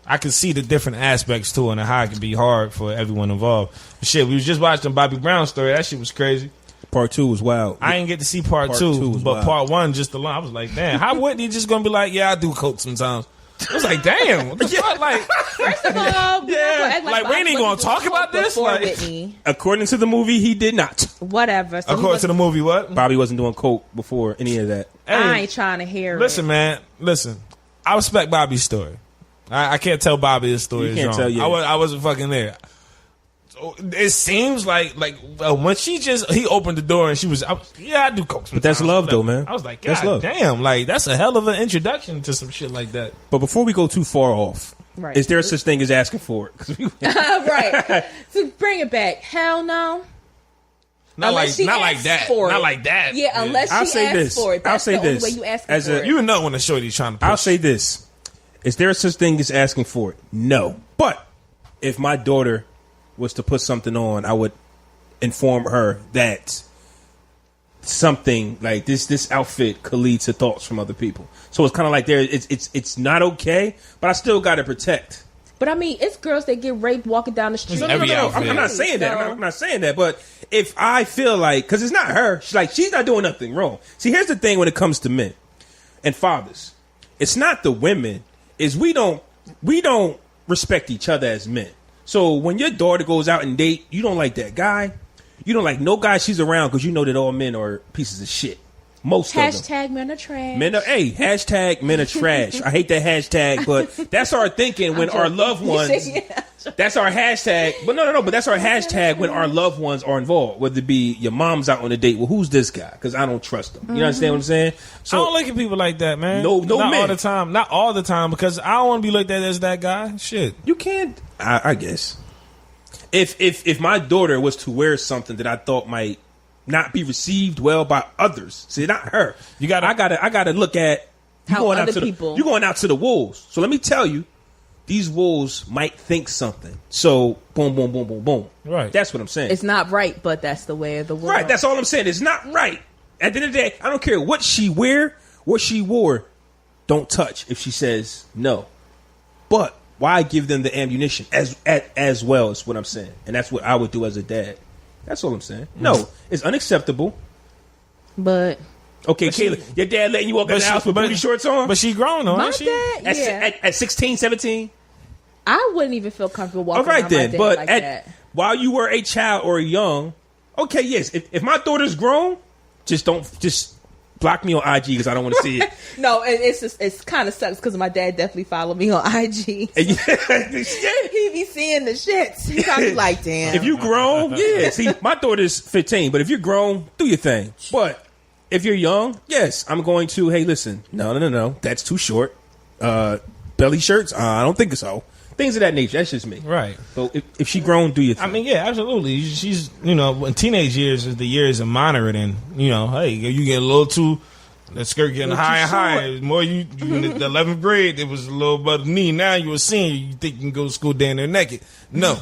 I can see the different aspects to it and how it can be hard for everyone involved. But shit, we was just watching Bobby Brown's story. That shit was crazy. Part 2 was wild. I didn't get to see part two, but wild. Part 1 just alone. I was like, damn, how wouldn't he just gonna be like, yeah, I do coke sometimes. I was like, damn, what the fuck? Like, first of all, we ain't even gonna talk about this. Like, according to the movie, he did not. Whatever. So according to the movie, what? Bobby wasn't doing coke before any of that. Hey, I ain't trying to hear listen, it. Man, listen. I respect Bobby's story. I can't tell Bobby his story. You can't tell you. I wasn't fucking there. It seems like when he opened the door and I do coke sometimes. But that's love though, man. I was like, God damn, like that's a hell of an introduction to some shit like that. But before we go too far off, is there such thing as asking for it? Right. So bring it back. Hell no. Not like that. Not like that. Yeah, unless she asks for it. That's the only way you ask for it. You know when the shorty's trying to push. I'll say this. Is there such thing as asking for it? No. But if my daughter was to put something on, I would inform her that something like this outfit could lead to thoughts from other people. So it's kind of like it's not okay, but I still got to protect. But I mean, it's girls that get raped walking down the street. No. I'm not saying that. I'm not saying that. But if I feel like, because it's not her, she's not doing nothing wrong. See, here's the thing when it comes to men and fathers, it's not the women. Is we don't respect each other as men. So when your daughter goes out and date, you don't like that guy. You don't like no guy she's around because you know that all men are pieces of shit. Most hashtag of them. men are trash. Hashtag men are trash. I hate that hashtag, but that's our thinking when our loved ones. That's our hashtag. But no. But that's our hashtag when our loved ones are involved. Whether it be your mom's out on a date. Well, who's this guy? Because I don't trust him. You understand what I'm saying? So I don't look at people like that, man. No, not man. all the time. Not all the time, because I don't want to be looked at as that guy. Shit. You can't. I guess. If my daughter was to wear something that I thought might not be received well by others, see, not her. I gotta look at how going other out to people. You're going out to the wolves. So let me tell you, these wolves might think something. So boom, boom, boom, boom, boom. Right. That's what I'm saying. It's not right, but that's the way of the world. Right. That's all I'm saying. It's not right. At the end of the day, I don't care what she wore. Don't touch if she says no. But why give them the ammunition as well is what I'm saying. And that's what I would do as a dad. That's all I'm saying. No, it's unacceptable. But okay, Kailah, your dad letting you walk in the house with booty shorts on? But she grown though, my ain't she? dad, yeah. At 16, 17? I wouldn't even feel comfortable walking All right around then, my dad but like that. while you were a child or young, okay, yes. If my daughter's grown, just block me on IG because I don't want to see it. No, it's kind of sucks because my dad definitely followed me on IG. So he be seeing the shits. He probably like, damn. If you grown, yeah. See, my daughter's 15, but if you're grown, do your thing. But if you're young, yes, I'm going to. Hey, listen, no, that's too short. Belly shirts, I don't think so. Things of that nature. That's just me. Right. So if she grown, do your thing. I mean, yeah, absolutely. She's, when teenage years is the years of monitoring. Hey, you get a little too, the skirt getting higher and higher. The more you in the 11th grade, it was a little above the knee. Now you a senior, you think you can go to school down there naked. No.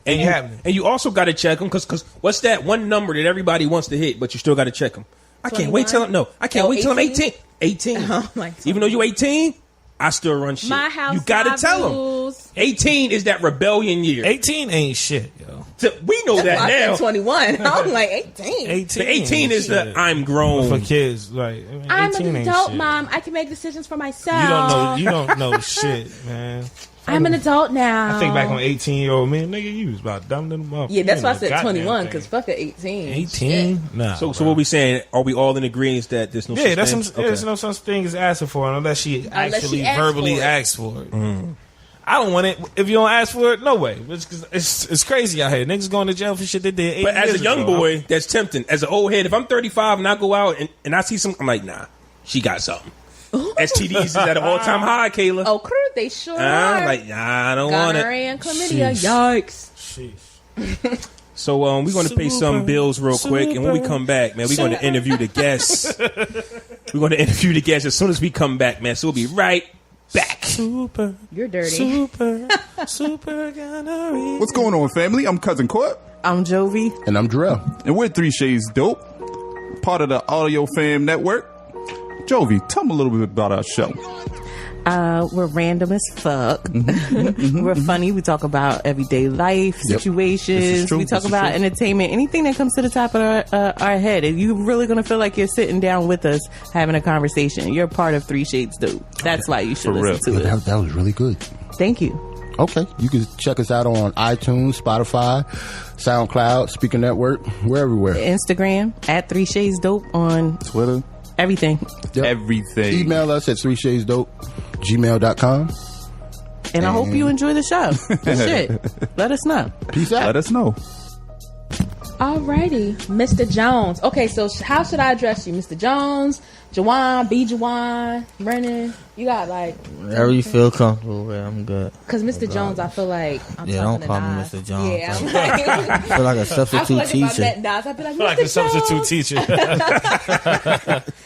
Ain't happening. And you also got to check them because what's that one number that everybody wants to hit, but you still got to check them. I can't wait till I'm 18. 18. Oh, my God. Even though you 18, I still run shit. My house, you gotta tell rules. them. 18 is that rebellion year. 18 ain't shit, yo. So we know That's that why I now. said 21. I'm like 18. 18 is shit. the I'm grown for kids. Like, I'm 18 an ain't adult, shit. Mom. I can make decisions for myself. You don't know shit, man. I'm an adult now. I think back on 18-year-old man, nigga, you was about dumb than a motherfucker. Yeah, that's why I said Goddamn 21 thing. because fuck it, 18. 18? Nah. So what we saying? Are we all in agreement that there's no? Yeah, that's such some. thing? There's no such thing as asking for it unless she actually asks verbally for it. asks for it. I don't want it. If you don't ask for it, no way. It's crazy out here. Niggas going to jail for shit they did 8 But as years a young ago. boy, that's tempting. As an old head, if I'm 35 and I go out and I see some, I'm like, nah, she got something. STDs is at an all-time high, Kailah. Oh, crew, they sure I'm are. like, nah, I don't want Gonorrhea it. and chlamydia. Sheesh. Yikes. So we're going to pay some bills real quick, and when we come back, man, we're going to interview the guests. We're going to interview the guests as soon as we come back, man. So we'll be right back. You're dirty. Super gonorrhea. What's going on, family? I'm Cousin Court, I'm Jovi. And I'm Drell. and we're 3 Shades Dope, part of the Audio Fam Network. Jovi, tell them a little bit about our show. We're random as fuck. We're funny. We talk about everyday life, Yep. situations. This is true. We talk This is about true. entertainment, anything that comes to the top of our head. And you're really going to feel like you're sitting down with us having a conversation. You're part of 3 Shades Dope. That's why you should For listen real. to it. That was really good. Thank you. Okay. You can check us out on iTunes, Spotify, SoundCloud, Speaker Network. We're everywhere. Instagram at 3 Shades Dope on Twitter, everything. Yep. everything. Email us at 3shadesdope@gmail.com. And I hope you enjoy the show. Shit. Let us know. Peace out. Let us know. Alrighty, Mr. Jones. Okay, so how should I address you, Mr. Jones, Jawuan, B. Jawuan, Brennan? You got like Wherever you feel comfortable with, I'm good. because Mr. Jones, I feel like I'm Yeah, talking don't call to me Nas. Mr. Jones. Yeah, I'm I like, feel like a I substitute feel like if I teacher. met Nas, I'd be like, I feel like a Mr. substitute Jones. teacher.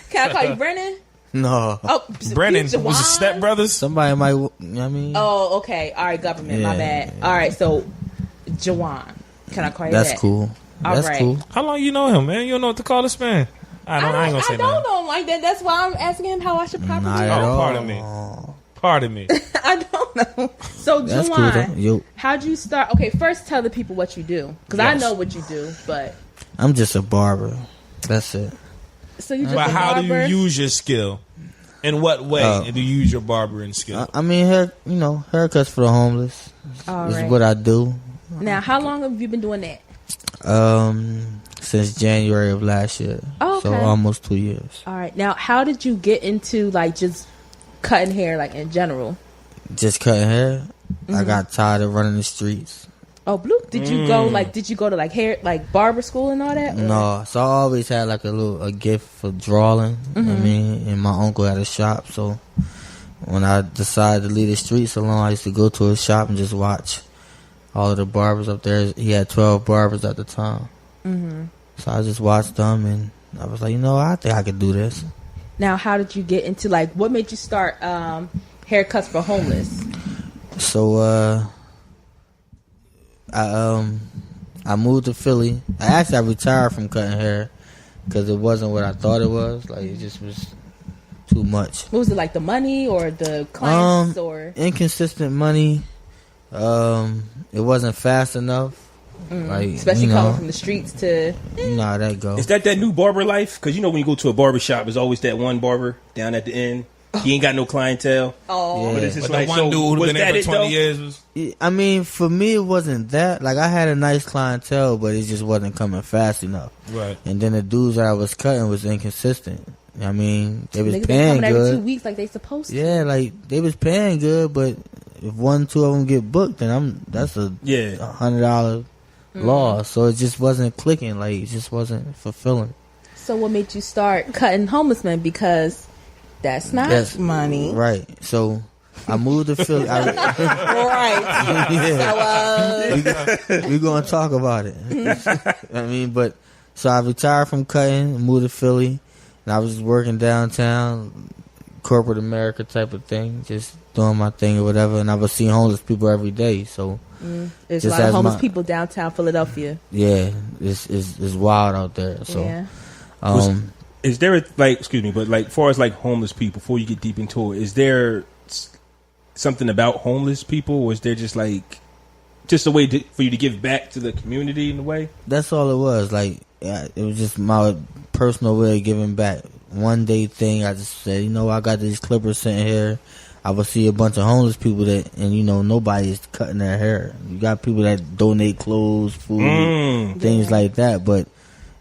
Can I call you Brennan? No. Oh, Brennan Jawuan? was it Step Brothers. Somebody might, I mean, Oh, okay. All right, government. My Yeah. bad. All right, so Jawuan. Can I call you that's that? cool. All That's right. cool. How long you know him, man? You don't know what to call this man. I ain't gonna say I don't that. know him like that. That's why I'm asking him how I should properly. Not at Oh, all. pardon me. Pardon me. I don't know. So That's cool, Jawuan, though. Yo, how'd you start? Okay, first tell the people what you do because I Yes. know what you do, but I'm just a barber. That's it. so you just But a how do barber? you use your skill? In what way do you use your barbering skill? I mean, haircuts for the homeless All is right. what I do. Now, how long have you been doing that? Since January of last year. Oh, okay. So almost 2 years. All right. Now, how did you get into like just cutting hair, like in general? Just cutting hair. I got tired of running the streets. Oh, Blue. Did you go to like hair, like barber school and all that? Or? No. So I always had like a gift for drawing. I mean, and my uncle had a shop. So when I decided to leave the streets alone, I used to go to his shop and just watch all of the barbers up there. He had 12 barbers at the time. So I just watched them, and I was like, I think I could do this. Now, how did you get into like? What made you start haircuts for homeless? So I moved to Philly. I retired from cutting hair because it wasn't what I thought it was. Like it just was too much. What was it, like the money or the clients or inconsistent money? It wasn't fast enough. Like, especially coming from the streets to that go. Is that new barber life? Because when you go to a barber shop, there's always that one barber down at the end. He ain't got no clientele. Oh, but it's just But like, the one dude who's been there for 20 though? years. I mean, for me, it wasn't that. Like, I had a nice clientele, but it just wasn't coming fast enough. Right. And then the dudes that I was cutting was inconsistent. I mean, they was niggas paying coming good. every 2 weeks like they supposed to. Yeah, like they was paying good, but if 1-2 of them get booked, then that's a $100 loss. So it just wasn't clicking. Like it just wasn't fulfilling. So what made you start cutting homeless men? Because that's not money, right? So I moved to Philly. Right. So we're gonna talk about it. I mean, but so I retired from cutting, moved to Philly, and I was just working downtown, corporate America type of thing, just doing my thing or whatever. And I was seeing homeless people every day. So there's a lot of homeless people downtown Philadelphia. Yeah, it's wild out there. So, is there as far as like homeless people, before you get deep into it, is there something about homeless people, or is there just a way for you to give back to the community in a way? That's all it was. Like, it was just my personal way of giving back. One day thing, I just said, I got these clippers sitting here. I would see a bunch of homeless people nobody's cutting their hair. You got people that donate clothes, food, things like that. But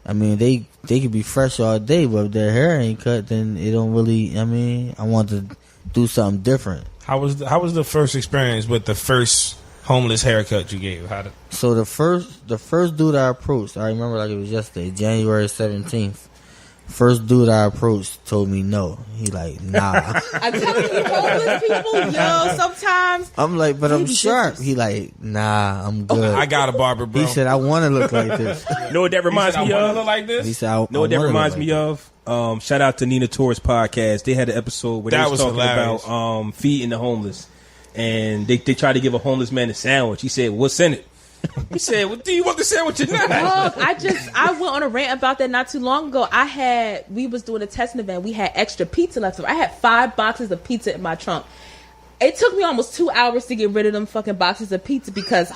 I mean, they could be fresh all day, but if their hair ain't cut, then it don't really. I mean, I want to do something different. How was the first experience with the first homeless haircut you gave? So the first dude I approached, I remember like it was yesterday, January 17th. First dude I approached told me no. He like, nah. I'm telling you, homeless people, sometimes. I'm like, but I'm sharp. He like, nah, I'm good. I got a barber, bro. He said, I want to look like this. Know what that reminds me of? Look like this? He said, I know what that reminds me of? Shout out to Nina Torres podcast. They had an episode where they was talking hilarious. about feeding the homeless, and they tried to give a homeless man a sandwich. He said, "What's in it?" He said, "Well, do you want the sandwich or not?" I went on a rant about that not too long ago. We was doing a testing event. We had extra pizza left over. I had 5 boxes of pizza in my trunk. It took me almost 2 hours to get rid of them fucking boxes of pizza because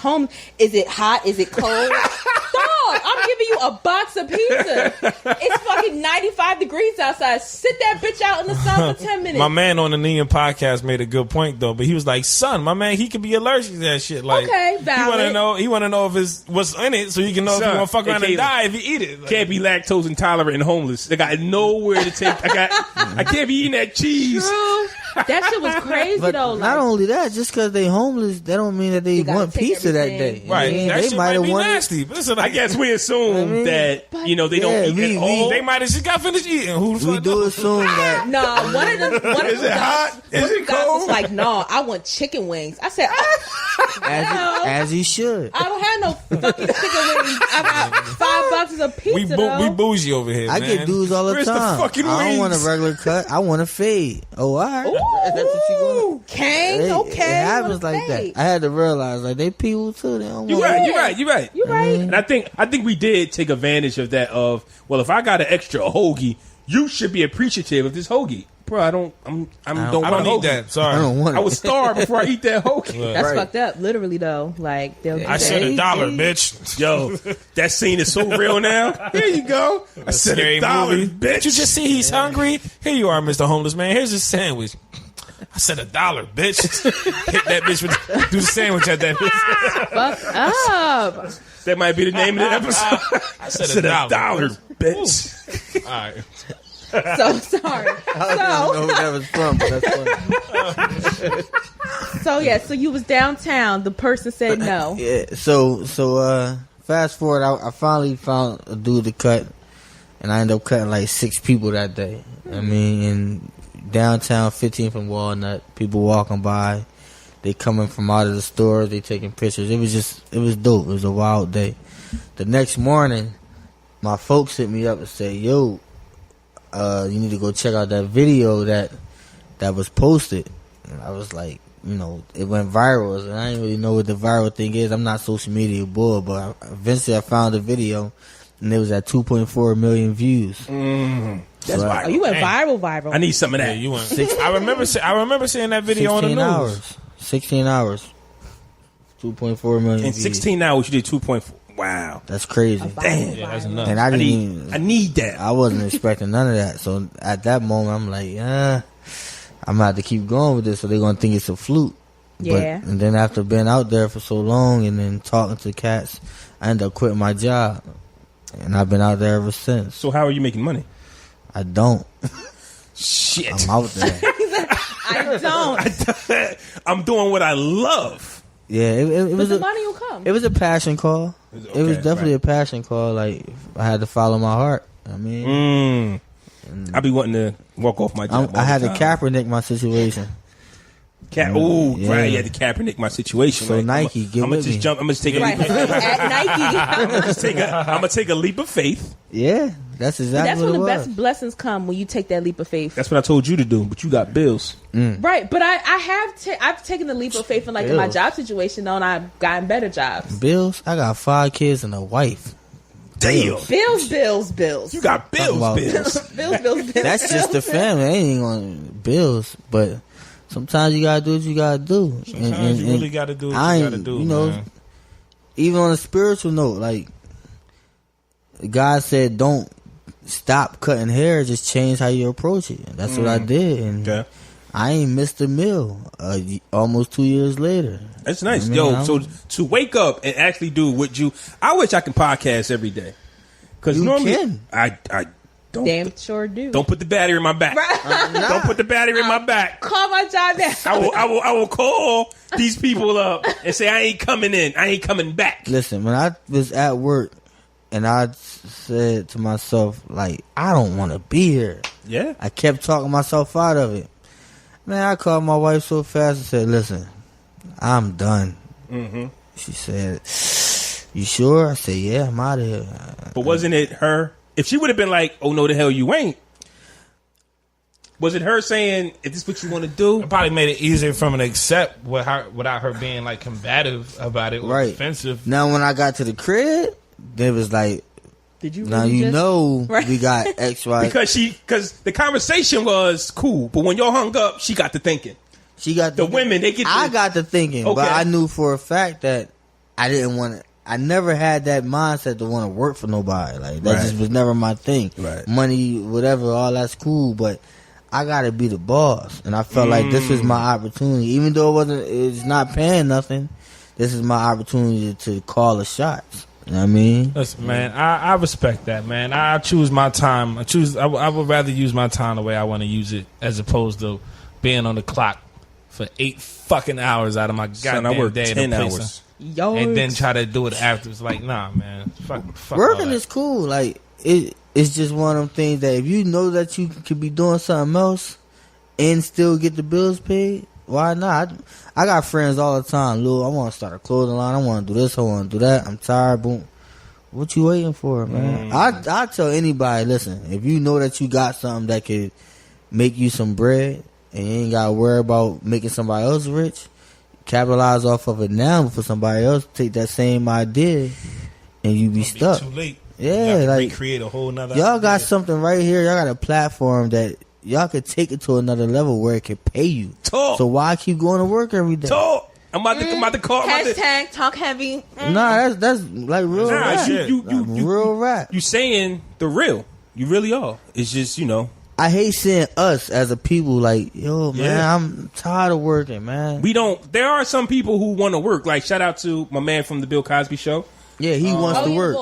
is it hot? Is it cold? Dog, I'm giving you a box of pizza. It's fucking 95 degrees outside. Sit that bitch out in the sun for 10 minutes. My man on the Neon podcast made a good point though, but he was like, "Son, my man, he could be allergic to that shit." Like, okay, valid. He want to know if it's what's in it, so he can know if he want to fuck around and die if he eat it. Like, can't be lactose intolerant and homeless. They got nowhere to take. I can't be eating that cheese. True. That shit was crazy but though. Not only that, just because they homeless, that don't mean that they want pizza that day. Right? I mean, that they shit might have be wanted. nasty. But listen, I guess we assume that they don't eat at all. They might have just got finished eating. Who the We fuck do knows? assume that. No, one of them. Is it hot? Is it guys cold? was like, "No, I want chicken wings." I said, As he should. I don't have no fucking chicken wings. I got 5 boxes of pizza. We bougie over here. I man. get dudes all the Where's the time. fucking I don't want a wings? regular cut. I want a fade. Oh, all right. That's what you going to Kang, okay. It happens like that. I had to realize, like, they people too. They don't You're want right. You're right. And I think we did take advantage of that. If I got an extra hoagie, you should be appreciative of this hoagie, bro. I don't need that. Sorry, I don't want it. I was starved before I eat that hoagie. That's fucked up. Literally though, like they'll. I said $1, bitch. Yo, that scene is so real now. Here you go. I said Scary $1, movie. bitch. Did you just see he's hungry? Here you are, Mr. Homeless Man. Here's his sandwich. I said $1, bitch. Hit that bitch with do the sandwich at that bitch. Fuck up. That might be the name of the episode. I said $1, bitch. All right. So sorry. I don't know who that was from, but that's funny. So you was downtown. The person said no. Yeah. So fast forward, I finally found a dude to cut, and I ended up cutting like 6 people that day. I mean, in downtown, 15th and Walnut, people walking by, they coming from out of the stores, they taking pictures. It was dope. It was a wild day. The next morning, my folks hit me up and say, "Yo, you need to go check out that video that was posted." And I was like, it went viral, and I didn't really know what the viral thing is. I'm not social media bull, but eventually I found the video, and it was at 2.4 million views. That's viral. Oh, you went viral. I need some of that. Yeah, you went. I remember seeing that video on the news. 16 hours. 2.4 million In views. 16 hours, you did 2.4. Wow. That's crazy. Damn. Yeah, that's enough. And I need that. I wasn't expecting none of that. So at that moment, I'm like, I'm gonna have to keep going with this, so they're gonna think it's a fluke. Yeah. And then after being out there for so long and then talking to cats, I ended up quitting my job, and I've been out there ever since. So how are you making money? I don't. Shit. I'm out there. I don't. I'm doing what I love. Yeah, it was the money will come. It was a passion call. It was definitely a passion call. Like, I had to follow my heart. I mean, I be wanting to walk off my job. I had to Kapernick my situation. Right, you had to Kaepernick my situation. So like, Nike, I'm gonna just jump. I'm gonna take a leap. At Nike. I'm gonna take a leap of faith. Yeah, that's exactly That's what when it the was. best blessings come, when you take that leap of faith. That's what I told you to do, but you got bills. Right, but I've taken the leap of faith in in my job situation, though, and I've gotten better jobs. Bills? I got 5 kids and a wife. Damn. Bills. You got bills. Bills. That's just the family. They ain't on bills, but sometimes you gotta do what you gotta do. Sometimes you really gotta do what you gotta do. Man. Even on a spiritual note, like God said, don't stop cutting hair. Just change how you approach it. And that's what I did, and I ain't missed a meal. Almost 2 years later. That's nice, so to wake up and actually do what I wish I could podcast every day, because normally I don't. Damn sure do. Don't put the battery in my back. Don't put the battery in my back. Call my job now. I will call these people up and say I ain't coming in. I ain't coming back. Listen, when I was at work and I said to myself, like, I don't want to be here. Yeah. I kept talking myself out of it. Man, I called my wife so fast and said, listen, I'm done. Mm-hmm. She said, you sure? I said, yeah, I'm out of here. But wasn't it her? If she would have been like, oh, no, the hell you ain't. Was it her saying, is this what you want to do? It probably made it easier for him to accept without her being like combative about it or offensive. Now, when I got to the crib, they was like, did you now really we got X, Y. Because the conversation was cool, but when y'all hung up, she got to thinking. She got the women. I got to thinking, but I knew for a fact that I didn't want to. I never had that mindset to want to work for nobody. Like that just was never my thing. Right. Money, whatever, all that's cool, but I gotta be the boss. And I felt like this was my opportunity, even though it's not paying nothing. This is my opportunity to call the shots. You know what I mean? Listen, man, I respect that, man. I choose my time. I would rather use my time the way I want to use it, as opposed to being on the clock for 8 fucking hours out of my goddamn day. 10 hours. And then try to do it after. It's like, nah, man. Fuck working is cool. Like it's just one of them things that if you know that you could be doing something else and still get the bills paid, why not? I got friends all the time. Lou, I want to start a clothing line. I want to do this. I want to do that. I'm tired. Boom. What you waiting for, man? I tell anybody, listen, if you know that you got something that could make you some bread and you ain't got to worry about making somebody else rich, capitalize off of it now before somebody else take that same idea and you be stuck. Too late. Yeah, like recreate a whole nother. Y'all got something right here. Y'all got a platform that y'all could take it to another level where it could pay you. Talk. So why keep going to work every day? Talk. I'm about to call. Hashtag talk heavy. Nah, that's like real rap. You real rap. You saying the real. You really are. It's just I hate seeing us as a people like, yo, man, I'm tired of working, man. There are some people who want to work. Like, shout out to my man from the Bill Cosby Show. Yeah, he wants to work.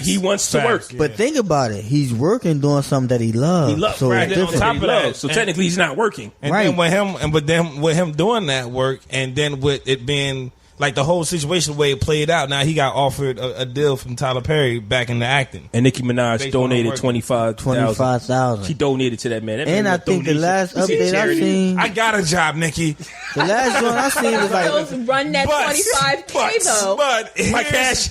He wants to work. But think about it. He's working doing something that he loves. He loves, so right. it's On top of that, so technically he's not working. And then with him doing that work, and then with it being like the whole situation, the way it played out, now he got offered a deal from Tyler Perry back into acting. And Nicki Minaj donated $25,000. She donated to that man. And I think the last update I seen, I got a job, Nikki. The last one I seen was like, run that 25K though. But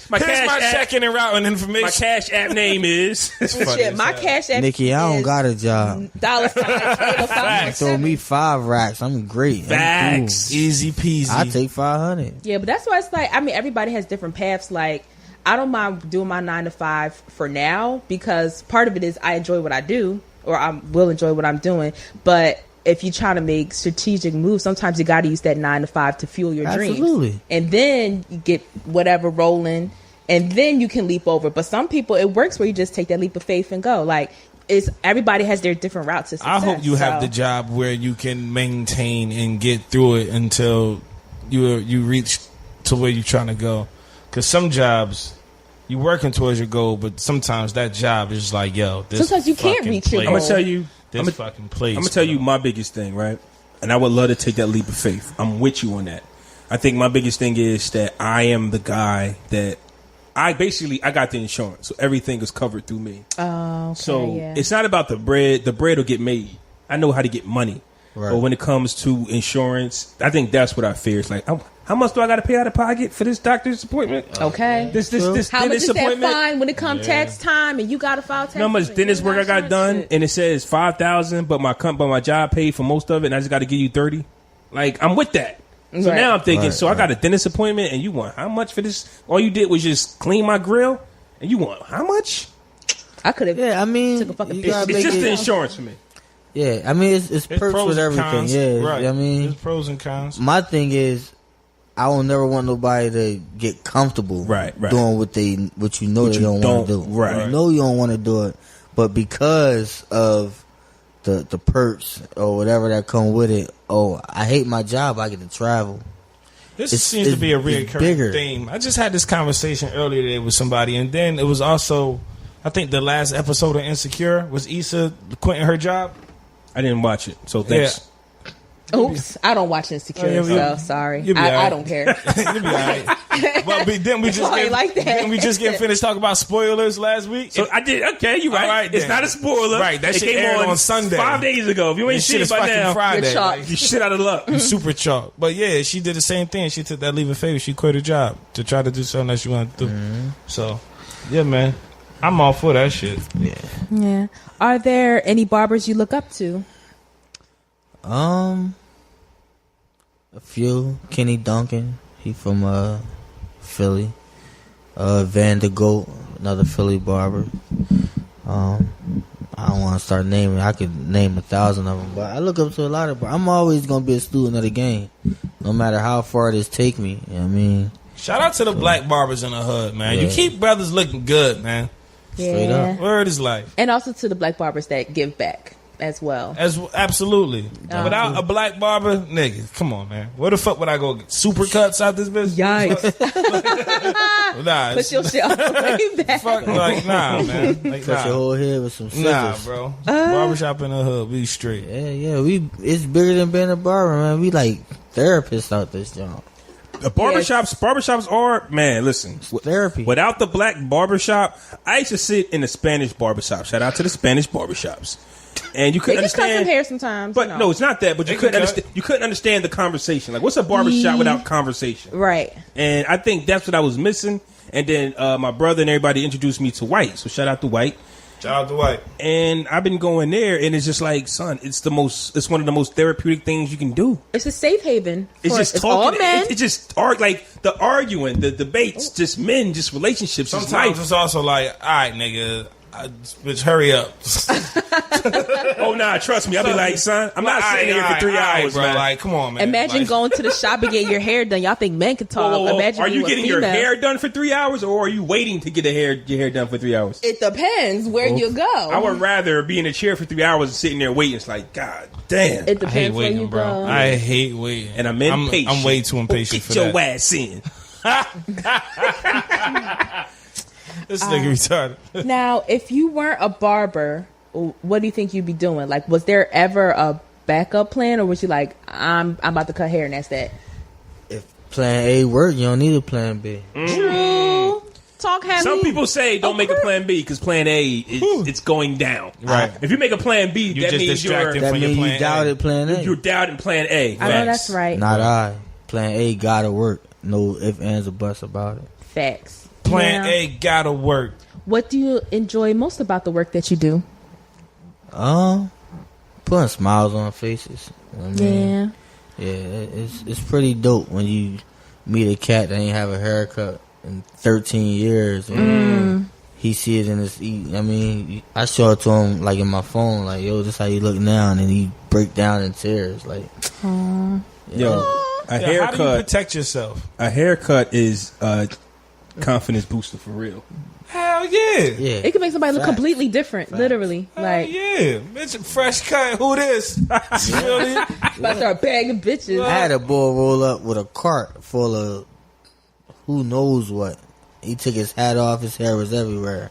my checking and routing information. My Cash App name is. Shit, my Cash App. Nikki, I don't got a job. $5 Throw me 5 racks. I'm great. Facts. Easy peasy. I take 500. Yeah, but that's why it's like, I mean, everybody has different paths. Like, I don't mind doing my 9 to 5 for now because part of it is I enjoy what I do, or I will enjoy what I'm doing. But if you're trying to make strategic moves, sometimes you got to use that 9 to 5 to fuel your dreams. And then you get whatever rolling, and then you can leap over. But some people, it works where you just take that leap of faith and go. Like, everybody has their different routes to success. I hope you have the job where you can maintain and get through it until you reach to where you're trying to go. Because some jobs, you're working towards your goal, but sometimes that job is just like, yo, this sometimes you can't reach your goal. I'm going to tell you, I'm going to tell you my biggest thing, right? And I would love to take that leap of faith. I'm with you on that. I think my biggest thing is that I am the guy that I got the insurance, so everything is covered through me. Oh, okay, so it's not about the bread. The bread will get made. I know how to get money. Right. But when it comes to insurance, I think that's what I fear. It's like, how much do I got to pay out of pocket for this doctor's appointment? Okay. This how much is appointment? that fine when it comes tax time and you got to file tax? You know how much dentist work I got done, and it says $5,000, but my job paid for most of it, and I just got to give you $30. Like, I'm with that. So now I'm thinking, I got a dentist appointment, and you want how much for this? All you did was just clean my grill, and you want how much? I could have. Yeah, I mean, took a fucking it's just the insurance for me. Yeah, I mean, it's perks with everything. Cons. Yeah, right. I mean, there's pros and cons. My thing is, I will never want nobody to get comfortable doing what you know they don't want to do. Right. You know you don't want to do it, but because of the perks or whatever that come with it, I hate my job, I get to travel. This seems to be a recurring theme. I just had this conversation earlier today with somebody, and then it was also, I think the last episode of Insecure was Issa quitting her job. I didn't watch it, so thanks. Yeah. Oops, I don't watch Insecure, so sorry. I don't care. You'll be all right. Well, then we just get finished talking about spoilers last week. So I did. Okay, you're right. Right, it's not a spoiler. Right, that shit came on Sunday, 5 days ago. If you ain't seen it by now, Friday, you shit out of luck. You super chalk. But yeah, she did the same thing. She took that leave of faith. She quit her job to try to do something that she wanted to do. Mm-hmm. So, yeah, man, I'm all for that shit. Yeah. Are there any barbers you look up to? A few. Kenny Duncan, he from Philly. Van de Goat, another Philly barber. I don't want to start naming. I could name 1,000 of them, but I look up to a lot of. I'm always gonna be a student of the game, no matter how far this take me. You know what I mean, shout out to the black barbers in the hood, man. Yeah. You keep brothers looking good, man. Straight up. Word is life. And also to the black barbers that give back as well. Absolutely. Without a black barber, nigga, come on, man. Where the fuck would I go get super cuts out this bitch? Yikes. Nah. Put your shit all the way back. Fuck, like, nah, man. Like, cut your whole head with some scissors. Nah, bro. Barbershop in the hood, we straight. Yeah. It's bigger than being a barber, man. We like therapists out this job. The barbershops are, man, listen. Therapy. Without the black barbershop, I used to sit in the Spanish barbershop. Shout out to the Spanish barbershops. And you couldn't understand. They cut some hair sometimes. But no, it's not that. But you couldn't understand the conversation. Like, what's a barbershop without conversation? Right. And I think that's what I was missing. And then my brother and everybody introduced me to White. So shout out to White. Shout out to White. And I've been going there, and it's just like, son, it's one of the most therapeutic things you can do. It's a safe haven. It's just talking. All men. It's just like the arguing, the debates, just men, just relationships. Sometimes it's also like, all right, nigga, Bitch, hurry up. Oh, nah, trust me. I'll be like, son, I'm not sitting here for 3 hours, bro. man. Like, come on, man. Imagine going to the shop and getting your hair done. Y'all think men can talk. Whoa. Imagine Are you a getting your female. hair done for 3 hours, or are you waiting to get your hair done for 3 hours? It depends where you go. I would rather be in a chair for 3 hours and sitting there waiting. It's like, God damn. It I hate depends where waiting, you bro. go. I hate waiting. And I'm impatient. I'm way too impatient for Get that. your ass in. This nigga retarded. Now, if you weren't a barber, what do you think you'd be doing? Like, was there ever a backup plan, or was you like, I'm about to cut hair and that's that? If plan A work, you don't need a plan B. True. Talk heavy. Some people say don't make a plan B because plan A it's going down. Right. If you make a plan B, You that just means distracted That from your means plan you doubted A. plan A. you're doubting plan A. I know that's right. Not I. Plan A gotta work. No ifs, ands, or buts about it. Facts. Plan Now, A gotta work. What do you enjoy most about the work that you do? Putting smiles on faces. You know what I mean? Yeah, it's pretty dope when you meet a cat that ain't have a haircut in 13 years and he see it in his. I mean, I show it to him like in my phone, like, yo, this how you look now, and then he break down in tears, like. Yo, a How do you haircut. protect yourself? A haircut is a confidence booster for real. Hell yeah. Yeah, It can make somebody look Facts. completely different, literally. Hell Like, yeah. Bitch, fresh cut. Who this? You feel me? about to start begging bitches. I had a boy roll up with a cart full of who knows what. He took his hat off, his hair was everywhere.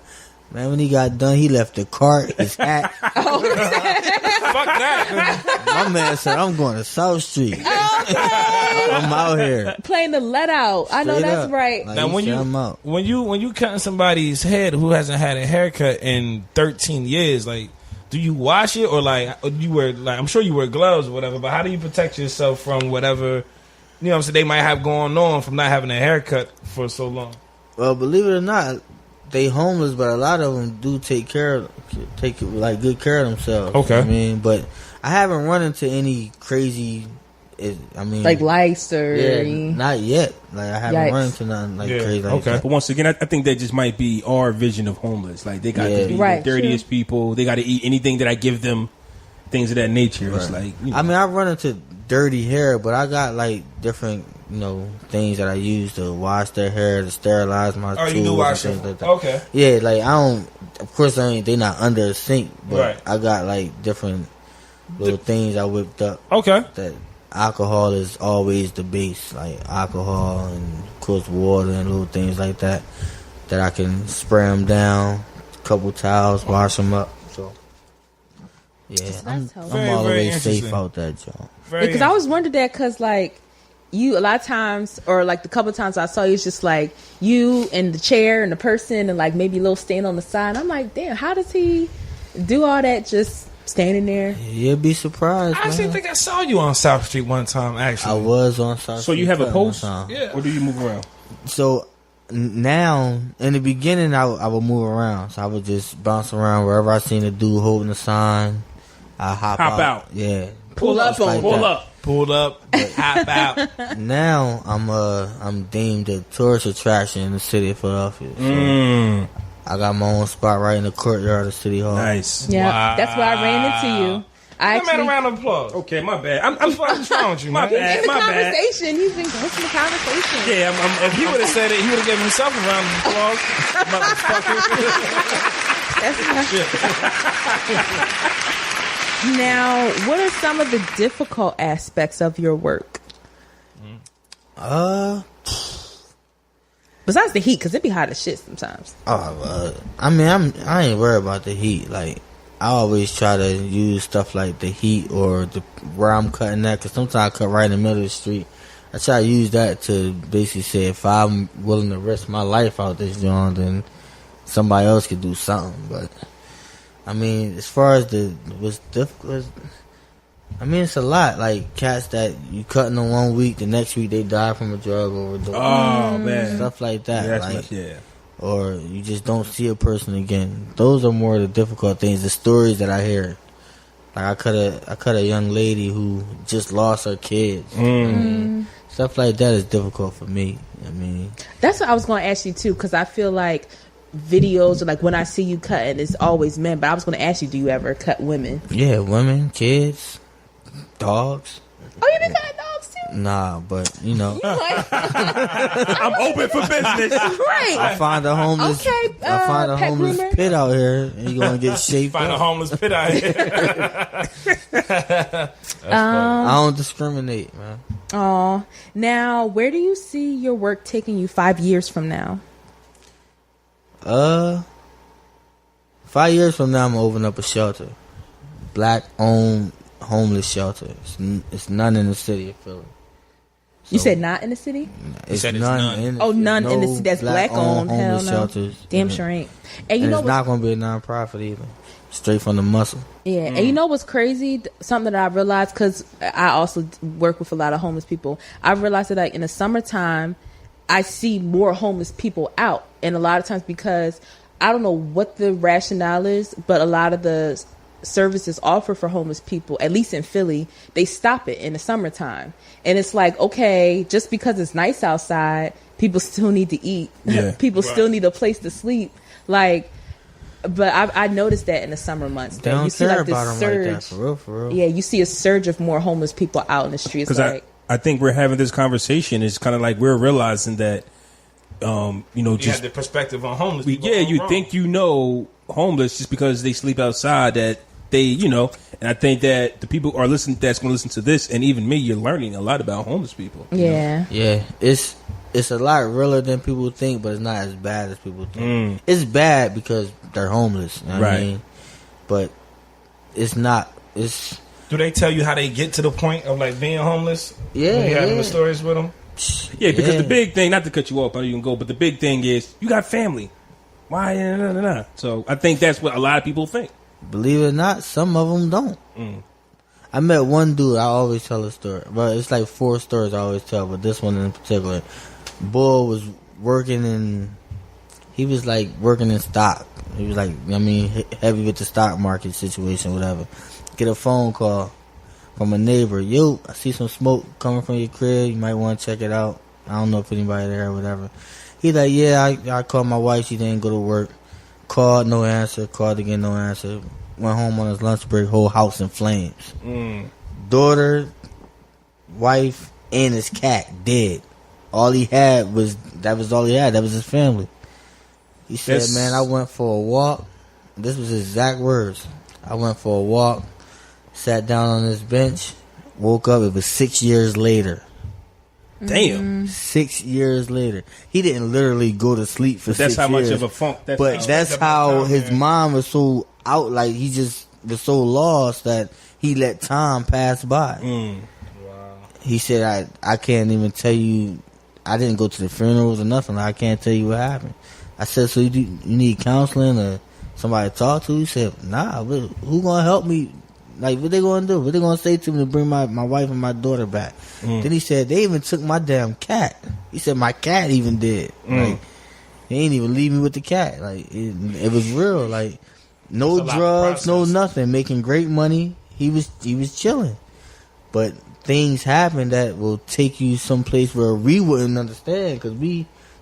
Man, when he got done, he left the cart, his hat. Fuck that. My man said, I'm going to South Street. I'm out here. Playing the let out. I know Straight that's up. right. Like, Now, he when said, you I'm out. when you cutting somebody's head who hasn't had a haircut in 13 years, like, do you wash it or like you wear like I'm sure you wear gloves or whatever, but how do you protect yourself from whatever you know what I'm saying they might have going on from not having a haircut for so long? Well, believe it or not, they homeless, but a lot of them do take like good care of themselves. Okay. I mean, but I haven't run into any crazy. I mean, Like lice or... yeah, not yet. Like I haven't Yikes. run into nothing like Yeah, crazy. Like okay. that. But once again, I think that just might be our vision of homeless. Like they got Yeah. to be Right, the dirtiest people. They got to eat anything that I give them. Things of that nature. It's like you know. I mean, I run into dirty hair, but I got like different, things that I use to wash their hair, to sterilize my tools. You do wash and them. things like that. Okay. Yeah, like I don't. Of course, they not under a sink, but Right. I got like different little things I whipped up. Okay. That alcohol is always the base, like alcohol and of course water and little things like that. That I can spray them down, a couple towels, wash them up. So yeah, I'm helpful. Very, all the very way safe interesting. out that joint. Because I always wondered that because, like, you, a lot of times, or like the couple of times I saw you, it's just like you and the chair and the person and like maybe a little stain on the side. I'm like, damn, how does he do all that just standing there? You'll be surprised. I actually man. think I saw you on South Street one time. Actually, I was on South So you Street have a cutting one post, time. Yeah. or do you move around? So now, in the beginning, I would move around. So I would just bounce around wherever I seen a dude holding a sign. I hop out. Yeah. Pull up on Pull up. pulled up, hop out. Now I'm deemed a tourist attraction in the city of Philadelphia. So I got my own spot right in the courtyard of City Hall. Nice. Yeah, Wow. that's where I ran into you. I Give me a actually, round of applause. Okay, my bad. I'm What's wrong with you, my man? bad. in the My bad. conversation, he's been hosting the conversation. Yeah, If he would have said it, he would have given himself a round of applause. Motherfucker. Now, what are some of the difficult aspects of your work? Besides the heat, because it be hot as shit sometimes. I mean, I ain't worried about the heat. Like, I always try to use stuff like the heat or where I'm cutting at, because sometimes I cut right in the middle of the street. I try to use that to basically say if I'm willing to risk my life out this joint, then somebody else could do something. But I mean, as far as what's difficult, I mean, it's a lot. Like cats that you cutting in 1 week, the next week they die from a drug overdose. Oh man, Stuff like that. yeah, that's like, much, yeah. or you just don't see a person again. Those are more of the difficult things. The stories that I hear. Like I cut a young lady who just lost her kids. I mean, stuff like that is difficult for me. I mean, That's what I was going to ask you too, because I feel like videos, or like when I see you cutting, it's always men. But I was going to ask you, do you ever cut women? Yeah, women, kids, dogs. Oh, you been cutting dogs too? Nah, but you know, I'm open for business. Right. I find a homeless. Okay, I find a pet homeless groomer. pit out here, and you gonna get shaped Find a up. homeless pit out here. I don't discriminate, man. Aw. Now, where do you see your work taking you 5 years from now? 5 years from now, I'm gonna open up a shelter, black-owned homeless shelter. It's none in the city of Philly. You So, said not in the city? it's said it's none. none. In Oh, none in the no city that's black-owned. Hell homeless no. shelters. Damn And- sure ain't. And you And know it's what's not gonna be a nonprofit either. Straight from the muscle. Yeah, and you know what's crazy? Something that I realized, because I also work with a lot of homeless people. I realized that like in the summertime, I see more homeless people out, and a lot of times because I don't know what the rationale is, but a lot of the services offered for homeless people, at least in Philly, they stop it in the summertime, and it's like, okay, just because it's nice outside, people still need to eat. Yeah. People still need a place to sleep, like. But I noticed that in the summer months, They that don't you see care like this about them surge. like that, for real, for real. Yeah, you see a surge of more homeless people out in the streets. Because Like, I think we're having this conversation. It's kind of like we're realizing that, you know, You just had the perspective on homeless people. yeah, all you wrong. think you know homeless just because they sleep outside that they, you know, and I think that the people are listening that's going to listen to this, and even me, you're learning a lot about homeless people. you know? yeah, Yeah, it's a lot realer than people think, but it's not as bad as people think. It's bad because they're homeless, you know what I Right. mean? But it's not. It's Do they tell you how they get to the point of like being homeless? Yeah, When you having yeah. the stories with them. Yeah, because Yeah. the big thing, not to cut you off, I know you can go, but the big thing is you got family. Why? Nah. So I think that's what a lot of people think. believe it or not, some of them don't. I met one dude. I always tell a story, but it's like 4 stories I always tell, but this one in particular, Bull was working in. He was like working in stock. He was like, I mean, heavy with the stock market situation, whatever. Get a phone call from a neighbor. Yo, I see some smoke coming from your crib. You might want to check it out. I don't know if anybody there or whatever. He's like, yeah, I called my wife. She didn't go to work. Called, no answer. Called again, no answer. Went home on his lunch break. Whole house in flames. Daughter, wife, and his cat dead. All he had was that was all he had. That was his family. He said, That's- "Man, I went for a walk." This was his exact words. I went for a walk, sat down on this bench, woke up. It was 6 years later. Damn. 6 years later, he didn't literally go to sleep for That's 6 how years. much of a funk. But that's how his mom was so out. Like he just was so lost that he let time pass by. He said, "I can't even tell you. I didn't go to the funerals or nothing. I can't tell you what happened." I said, "So you need counseling or somebody to talk to?" He said, "Nah. Who gonna help me? Like, what they gonna do? What they gonna say to me to bring my wife and my daughter back?" Then he said, "They even took my damn cat." He said, "My cat even did. Like, they ain't even leave me with the cat. Like, it was real. Like, no It's a lot of drugs, no process. nothing. Making great money. He was chilling, but things happen that will take you someplace where we wouldn't understand because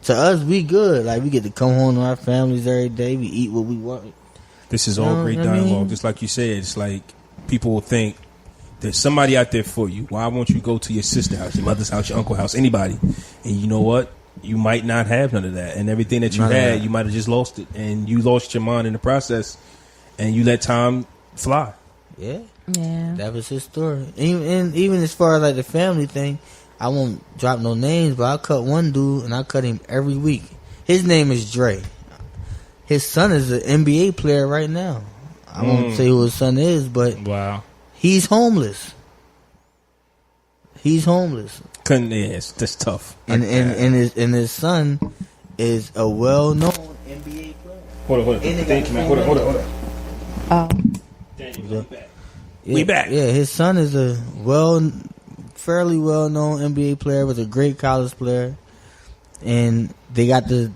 to us, we good. Like, we get to come home to our families every day. We eat what we want. This is all You know great what I mean? dialogue. Just like you said, it's like people will think there's somebody out there for you. Why won't you go to your sister's house, your mother's house, your uncle's house, anybody? And you know what? You might not have none of that. And everything that you None of had, that. you might have just lost it. And you lost your mind in the process. And you let time fly. Yeah. yeah. That was his story. Even as far as like the family thing, I won't drop no names, but I cut one dude and I cut him every week. His name is Dre. His son is an NBA player right now. I won't say who his son is, but Wow. he's homeless. He's homeless, Couldn't, yes, that's tough. and his son is a well-known NBA player. Hold on. And they Thank got you, man. the Hold same on. Oh, Daniel, we back. Yeah, We back. Yeah, his son is a fairly well-known NBA player, was a great college player, and they got the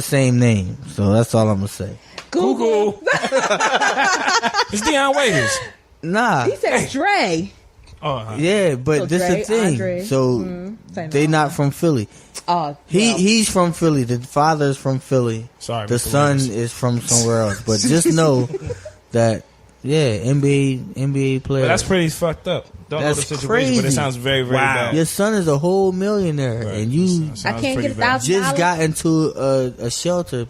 same name. So that's all I'm gonna say. Google. It's Deion Waiters. Nah, He said Dre. Yeah, but So this Dre, the thing. Andre. So Same they thing. not from Philly. Oh, He's from Philly. The father's from Philly. Sorry, the Mr. son Williams. is from somewhere else. But just know that NBA player. But that's pretty fucked up. Don't know the That's situation, crazy. but it sounds very, very bad. Your son is a whole millionaire, Right. and you Sounds I can't pretty get bad. $1,000. just got into a shelter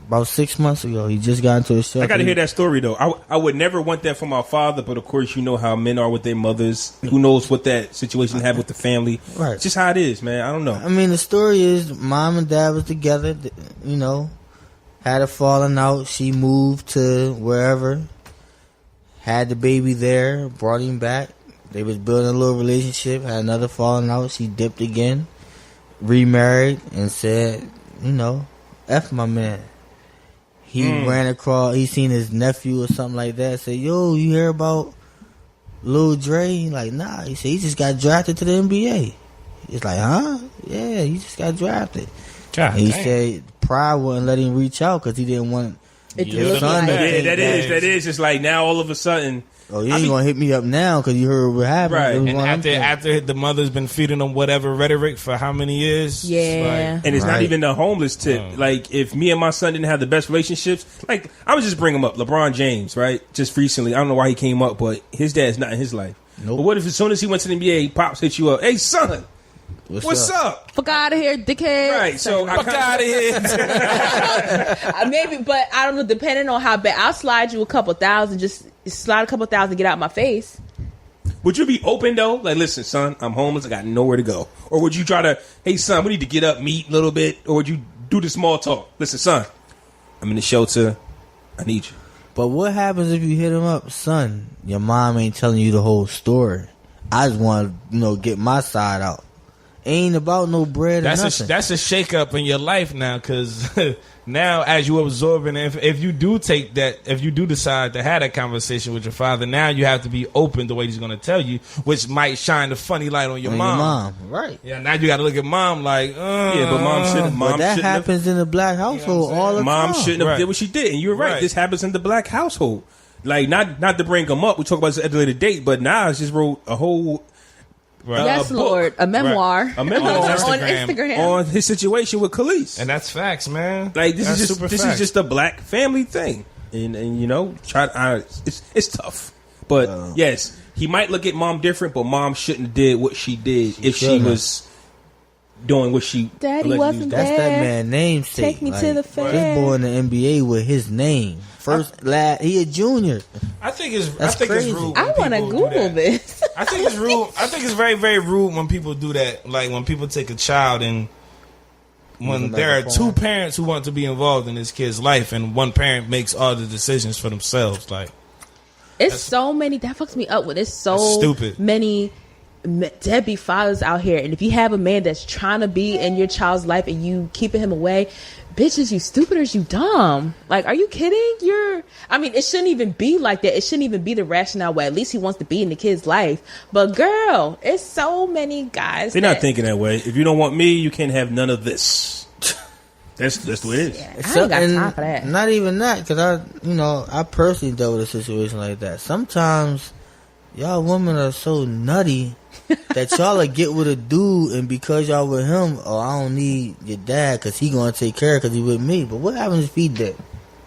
about 6 months ago. He just got into a shelter. I got to hear that story though. I would never want that for my father, but of course you know how men are with their mothers. Who knows what that situation had with the family? Right. It's just how it is, man. I don't know. I mean, the story is mom and dad was together, had a falling out. She moved to wherever, had the baby there, brought him back. They was building a little relationship, had another falling out. She dipped again, remarried, and said, F my man. He ran across, he seen his nephew or something like that, said, yo, you hear about Lil Dre? He like, nah. He said, he just got drafted to the NBA. He's like, huh? Yeah, he just got drafted. God And he damn. said Pride wouldn't let him reach out because he didn't want It his looked son to like- Yeah, think that is. It's like now all of a sudden. oh, you ain't going to hit me up now because you heard what happened. Right. It was And one of them after the mother's been feeding them whatever rhetoric for how many years? Yeah. And it's not Right. even the homeless tip. Like, if me and my son didn't have the best relationships, like, I would just bring him up. LeBron James, right? Just recently. I don't know why he came up, but his dad's not in his life. Nope. But what if as soon as he went to the NBA, Pops hit you up? Hey, son, what's up? Fuck out of here, dickhead. Right, so I Fuck out of here. Maybe, but I don't know. Depending on how bad, I'll slide you a couple thousand. Just slide a couple thousand, get out my face. Would you be open, though? Like, listen, son, I'm homeless. I got nowhere to go. Or would you try to, hey, son, we need to get up, meet a little bit? Or would you do the small talk? Listen, son, I'm in the shelter. I need you. But what happens if you hit him up? Son, your mom ain't telling you the whole story. I just want to, get my side out. Ain't about no bread or nothing. That's a shake up in your life now, because now as you absorbing, if you do take that, if you do decide to have that conversation with your father, now you have to be open the way he's going to tell you, which might shine the funny light on your On mom. Right. Yeah, now you got to look at mom like, Yeah, but mom shouldn't. But that happens in the black household all the Mom time. shouldn't have Right. did what she did, and you're right. Right. This happens in the black household. Like, not to bring them up. We talk about this at a later date, but Nas just wrote a whole Right. Yes, book. Lord, a memoir. A memoir on on Instagram. on his situation with Kailah. And that's facts, man. Like, this That's is super just facts. a black family thing, and it's tough. But yes, he might look at mom different, but mom shouldn't have did what she did if she shouldn't. was doing what she. Daddy allegedly wasn't was That's there. that man namesake. Take me to the fair. This boy in the NBA with his name. First, lad, he a junior. I think it's That's it's crazy. rude. I when want to people do Google that. this. I think it's rude. I think it's very, very rude when people do that. Like when people take a child and when Use them there are as a two pawn. parents who want to be involved in this kid's life and one parent makes all the decisions for themselves. Like It's so many. That fucks me up. With it's so That's stupid. many deadbeat fathers out here, and if you have a man that's trying to be in your child's life and you keeping him away, bitch, is you stupid or is you dumb? Like, are you kidding? It shouldn't even be like that. It shouldn't even be the rationale where at least he wants to be in the kid's life. But girl, it's so many guys. They're not thinking that way. If you don't want me, you can't have none of this. That's the way it is. Yeah, I ain't got and time for that. Not even that, because I personally dealt with a situation like that. Sometimes y'all women are so nutty that y'all will get with a dude, and because y'all with him, I don't need your dad because he gonna take care of because he with me. But what happens if he dead?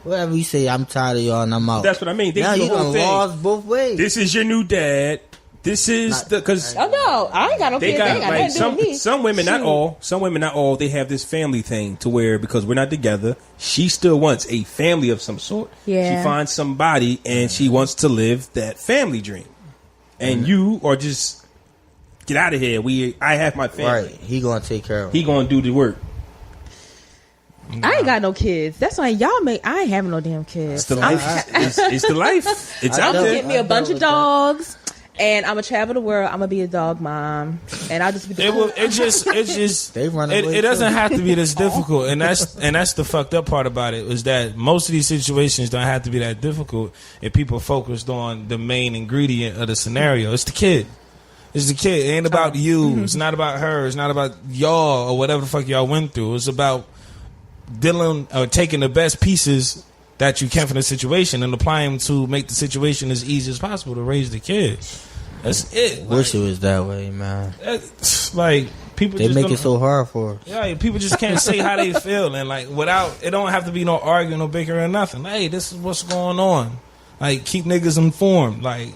Whatever you say, I'm tired of y'all and I'm out. That's what I mean. They Now do you the whole done thing. lost both ways. This is your new dad. This is because Oh no, I ain't got no they kids. got They ain't got like nothing to do with me. some women, not all. They have this family thing to where because we're not together, she still wants a family of some sort. Yeah. She finds somebody and she wants to live that family dream. And you are just get out of here. I have my family. Right, he gonna take care of He him. gonna do the work. I ain't got no kids. That's why I ain't having no damn kids. It's the life. It's the life. It's I out know. there. Get me a I bunch dealt of with that. dogs, and I'm gonna travel the world. I'm gonna be a dog mom, and I'll just be the it just They run away it doesn't too. have to be this difficult, and that's the fucked up part about it is that most of these situations don't have to be that difficult if people focused on the main ingredient of the scenario. It's the kid. It's the kid. It ain't about you. It's not about her. It's not about y'all or whatever the fuck y'all went through. It's about dealing or taking the best pieces that you can from the situation and applying them to make the situation as easy as possible to raise the kid. That's it. Wish it was that way, man. It's like people They just make don't- it so hard for us. Yeah, people just can't say how they feel, and like without it don't have to be no arguing, no bickering, or nothing. Hey, this is what's going on. Like keep niggas informed. Like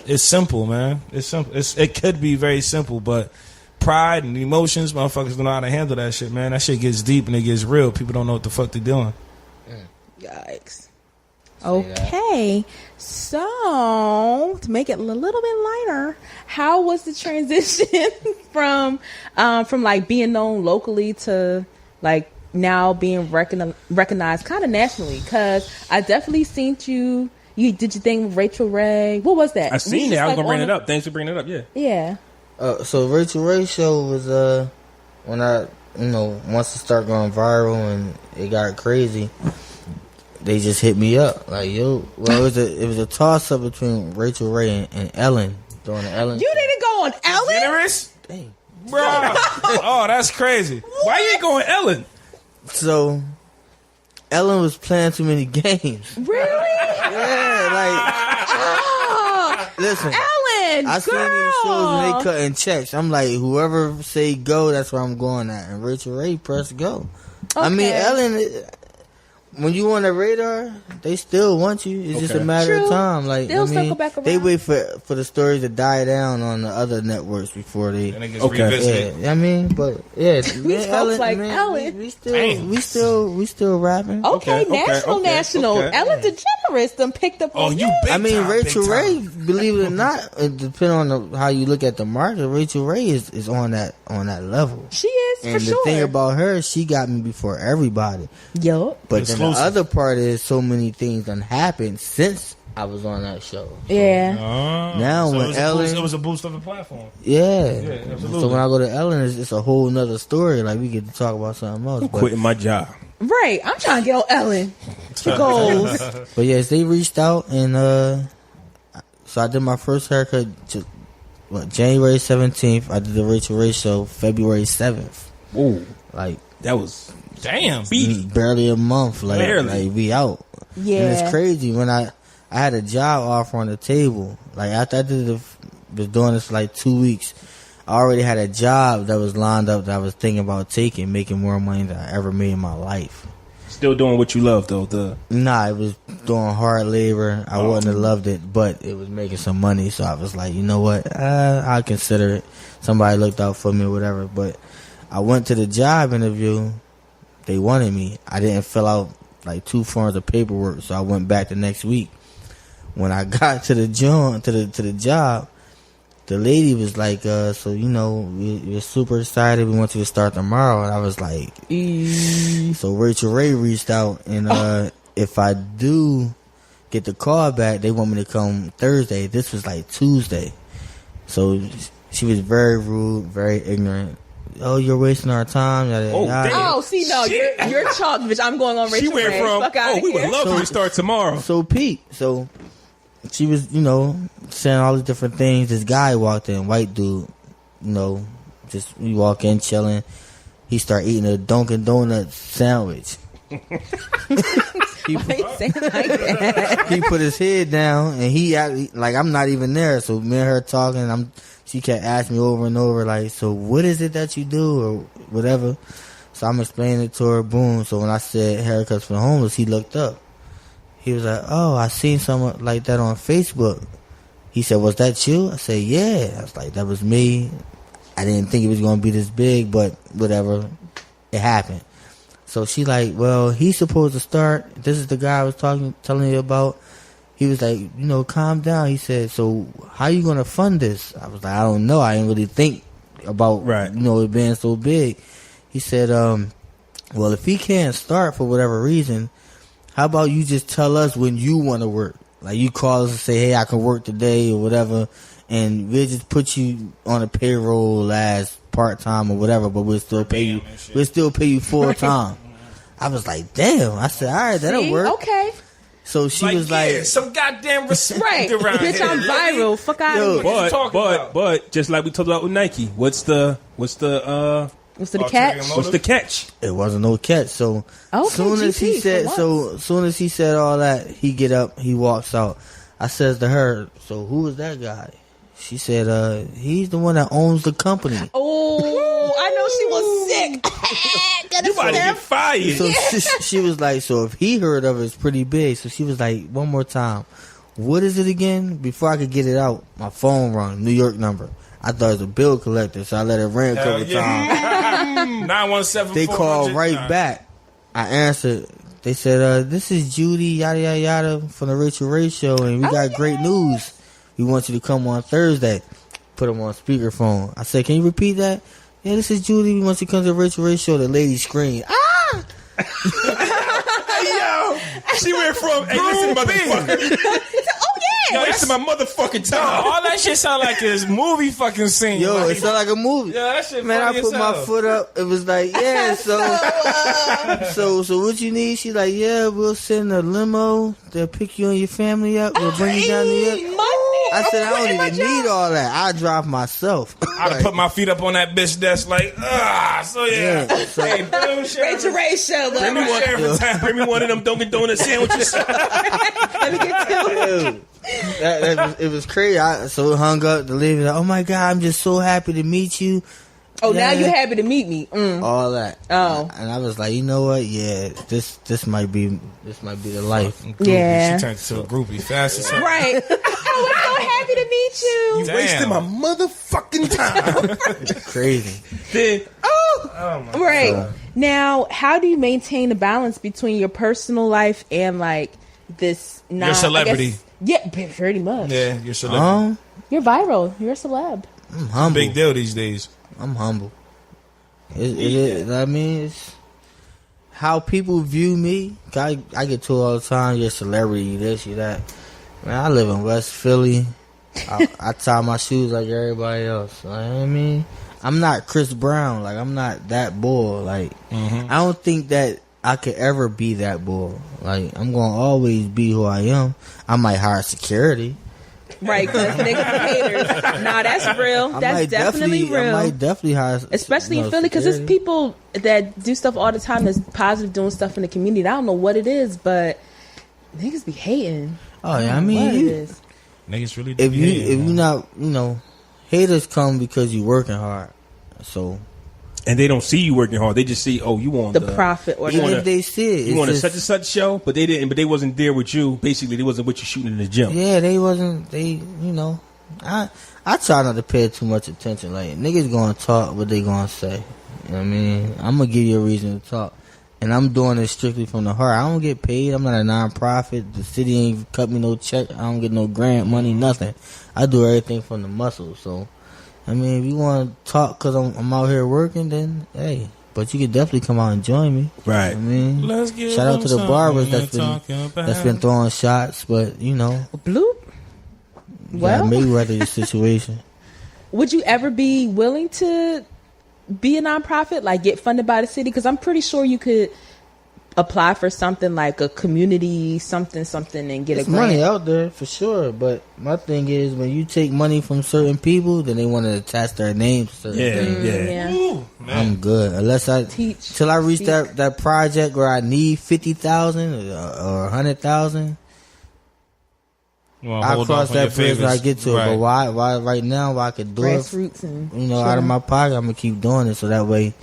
it's simple, man. It's simple. It could be very simple, but pride and emotions, motherfuckers don't know how to handle that shit, man. That shit gets deep and it gets real. People don't know what the fuck they're doing. Yikes. Okay, so to make it a little bit lighter, how was the transition from like being known locally to like now being recognized kind of nationally? Because I definitely seen you. You did your thing with Rachel Ray. What was that? I seen Was it. I was like gonna bring on it up. Thanks for bringing it up. Yeah. Yeah. So Rachel Ray show was when I once it started going viral and it got crazy, they just hit me up like, yo. Well, it was a toss up between Rachel Ray and Ellen during the Ellen. You didn't go on Ellen? Generous, Dang. bro. Oh, that's crazy. Why you ain't going Ellen? So Ellen was playing too many games. Really? Yeah, like Oh, listen. Ellen, I seen these shows girl. when they cutting checks. I'm like, whoever say go, that's where I'm going at. And Rachel Ray press go. I mean, Okay. Ellen, when you on the radar, they still want you. It's just a Okay. matter True. of time. Like They'll I mean, circle back they around. wait for the stories to die down on the other networks before they. And it gets Okay. revisited. Yeah, I mean, but yeah, We man, talk like Ellen. we Damn. still rapping. Okay, national. okay. Ellen DeGeneres done picked up Oh, on you you. big I mean, time, Rachel big Ray, time. believe it or not, it depends on how you look at the market. Rachel Ray is on that level. She is, And for the sure. thing about her, she got me before everybody. Yup. But then the Exclusive. other part is so many things done happened since I was on that show. Yeah. Now So when it was Ellen, it was a boost of the platform. yeah. absolutely. So when I go to Ellen, it's a whole nother story. Like we get to talk about something else. But, Quitting my job. Right. I'm trying to get on Ellen. She goes. but yes, they reached out and so I did my first haircut. January 17th. I did the Rachel Ray show February 7th. Whoa, Like that was Damn. barely a month. Like, Barely. like we out. Yeah. And it's crazy when I had a job offer on the table. Like after I was doing this for like 2 weeks, I already had a job that was lined up that I was thinking about taking, making more money than I ever made in my life. still doing what you love though. Nah, it was doing hard labor. I wouldn't have loved it, but it was making some money. So I was like, you know what? I'll consider it. Somebody looked out for me or whatever. But I went to the job interview. They wanted me. I didn't fill out like 2 forms of paperwork, so I went back the next week. When I got to the job, to the job, the lady was like, so we're super excited. We want you to start tomorrow. And I was like, so Rachel Ray reached out, and if I do get the call back, they want me to come Thursday. This was like Tuesday. So she was very rude, very ignorant. Oh, you're wasting our time. Oh, damn. Oh, see, no, you're chalk, bitch. I'm going on Rachel She went Ray. from Fuck outta we would here. love for you to start tomorrow. So Pete, so she was, saying all these different things. This guy walked in, white dude, just we walk in chilling. He start eating a Dunkin' Donuts sandwich. Why you saying like that? He put his head down and he act like I'm not even there. So me and her talking, she kept asking me over and over like, so what is it that you do or whatever. So I'm explaining it to her. Boom. So when I said haircuts for the homeless, he looked up. He was like, oh, I seen something like that on Facebook. He said, was that you? I said, yeah. I was like, that was me. I didn't think it was going to be this big, but whatever. It happened. So she like, well, he's supposed to start. This is the guy I was telling you about. He was like, calm down. He said, so how you going to fund this? I was like, I don't know. I didn't really think about, it being so big. He said, well, if he can't start for whatever reason, how about you just tell us when you want to work? Like you call us and say, hey, I can work today or whatever, and we'll just put you on a payroll as part-time or whatever, but we'll still pay you. We'll still pay you full-time. I was like, damn. I said, all right, that'll work. Okay. So she was like, some goddamn respect Right. around Bitch, here. I'm viral. Fuck out of here. But just like we talked about with Nike, what's the What's the Ulterior catch? motive? what's the catch? it wasn't no catch. So Okay, soon as he GP, said, for soon as he said all that, he get up, he walks out. I says to her, so who is that guy? She said, he's the one that owns the company. Oh, I know she was sick. You about to get fired. So she was like, so if he heard of it, it's pretty big. So she was like, one more time. What is it again? Before I could get it out, my phone rung, New York number. I thought it was a bill collector, so I let it ring a couple times. 917. They called right back. I answered. They said, this is Judy, yada, yada, yada, from the Rachel Ray Show, and we got great news. We want you to come on Thursday. Put them on speakerphone. I said, can you repeat that? Yeah, this is Judy. We want you to come to the Rachel Ray Show. The lady screamed, ah! Hey, yo, she went from, hey, listen, motherfucker. Yo, that's my motherfucking time. All that shit sound like this movie fucking scene. Yo, like, it sound like a movie. Yeah, that shit Man, funny I put as my hell. foot up. It was like, yeah, so what you need? She's like, yeah, we'll send a limo. They'll pick you and your family up. We'll bring you down to York. I said, I don't even need all that. I drive myself. I'd have put my feet up on that bitch desk like, so yeah. So, Hey, boom, Rachel Ray Show. Bring me one of them Dunkin' Donut sandwiches. Let me get two. it was crazy. So it hung up. The lady was like, oh my God, I'm just so happy to meet you. Oh, now you happy to meet me. All that. Oh. And I was like, you know what? Yeah, this might be the life. Groupie. Yeah. She turned into a groupie fast as hell. Right. I was so happy to meet you. You Damn. wasted my motherfucking time. Crazy. Then, Right. Now, how do you maintain the balance between your personal life and like this Your celebrity. Yeah, pretty much. Yeah, you're celebrity. You're viral. You're a celeb. I'm humble. Big deal these days. I'm humble. I mean, it's how people view me. I get told all the time, you're a celebrity, you this, you that. Man, I live in West Philly. I tie my shoes like everybody else. Like, I mean, I'm not Chris Brown. Like, I'm not that bull. Like, I don't think that I could ever be that bull. Like, I'm going to always be who I am. I might hire security. Right, because niggas are haters. Nah, that's real. That's definitely real. I might definitely hire, especially in Philly, because there's people that do stuff all the time that's positive, doing stuff in the community. I don't know what it is, but niggas be hating. Oh yeah, I mean, what it is. Niggas really. If you not, haters come because you working hard. So. And they don't see you working hard. They just see, oh, you want the profit, or even if they see it, you want a such and such show, but they didn't. But they wasn't there with you. Basically, they wasn't with you shooting in the gym. Yeah, they wasn't. I try not to pay too much attention. Like, niggas gonna talk what they gonna say. You know what I mean, I'm gonna give you a reason to talk, and I'm doing it strictly from the heart. I don't get paid. I'm not a non-profit. The city ain't cut me no check. I don't get no grant money, nothing. I do everything from the muscle. So. I mean, if you want to talk because I'm out here working, then hey. But you can definitely come out and join me. Right. I mean, shout out to the barbers that's been throwing shots, but bloop. Well, Mayweather the situation. Would you ever be willing to be a nonprofit, like get funded by the city? Because I'm pretty sure you could apply for something like a community something and get There's a grant. money out there for sure, but my thing is when you take money from certain people, then they want to attach their names to certain things. Yeah. Ooh, I'm good unless I till I reach that project where I need 50,000 or 100,000. I'll cross that bridge when I get to it. But why right now? Why I could do grassroots it? and Out of my pocket, I'm gonna keep doing it so that way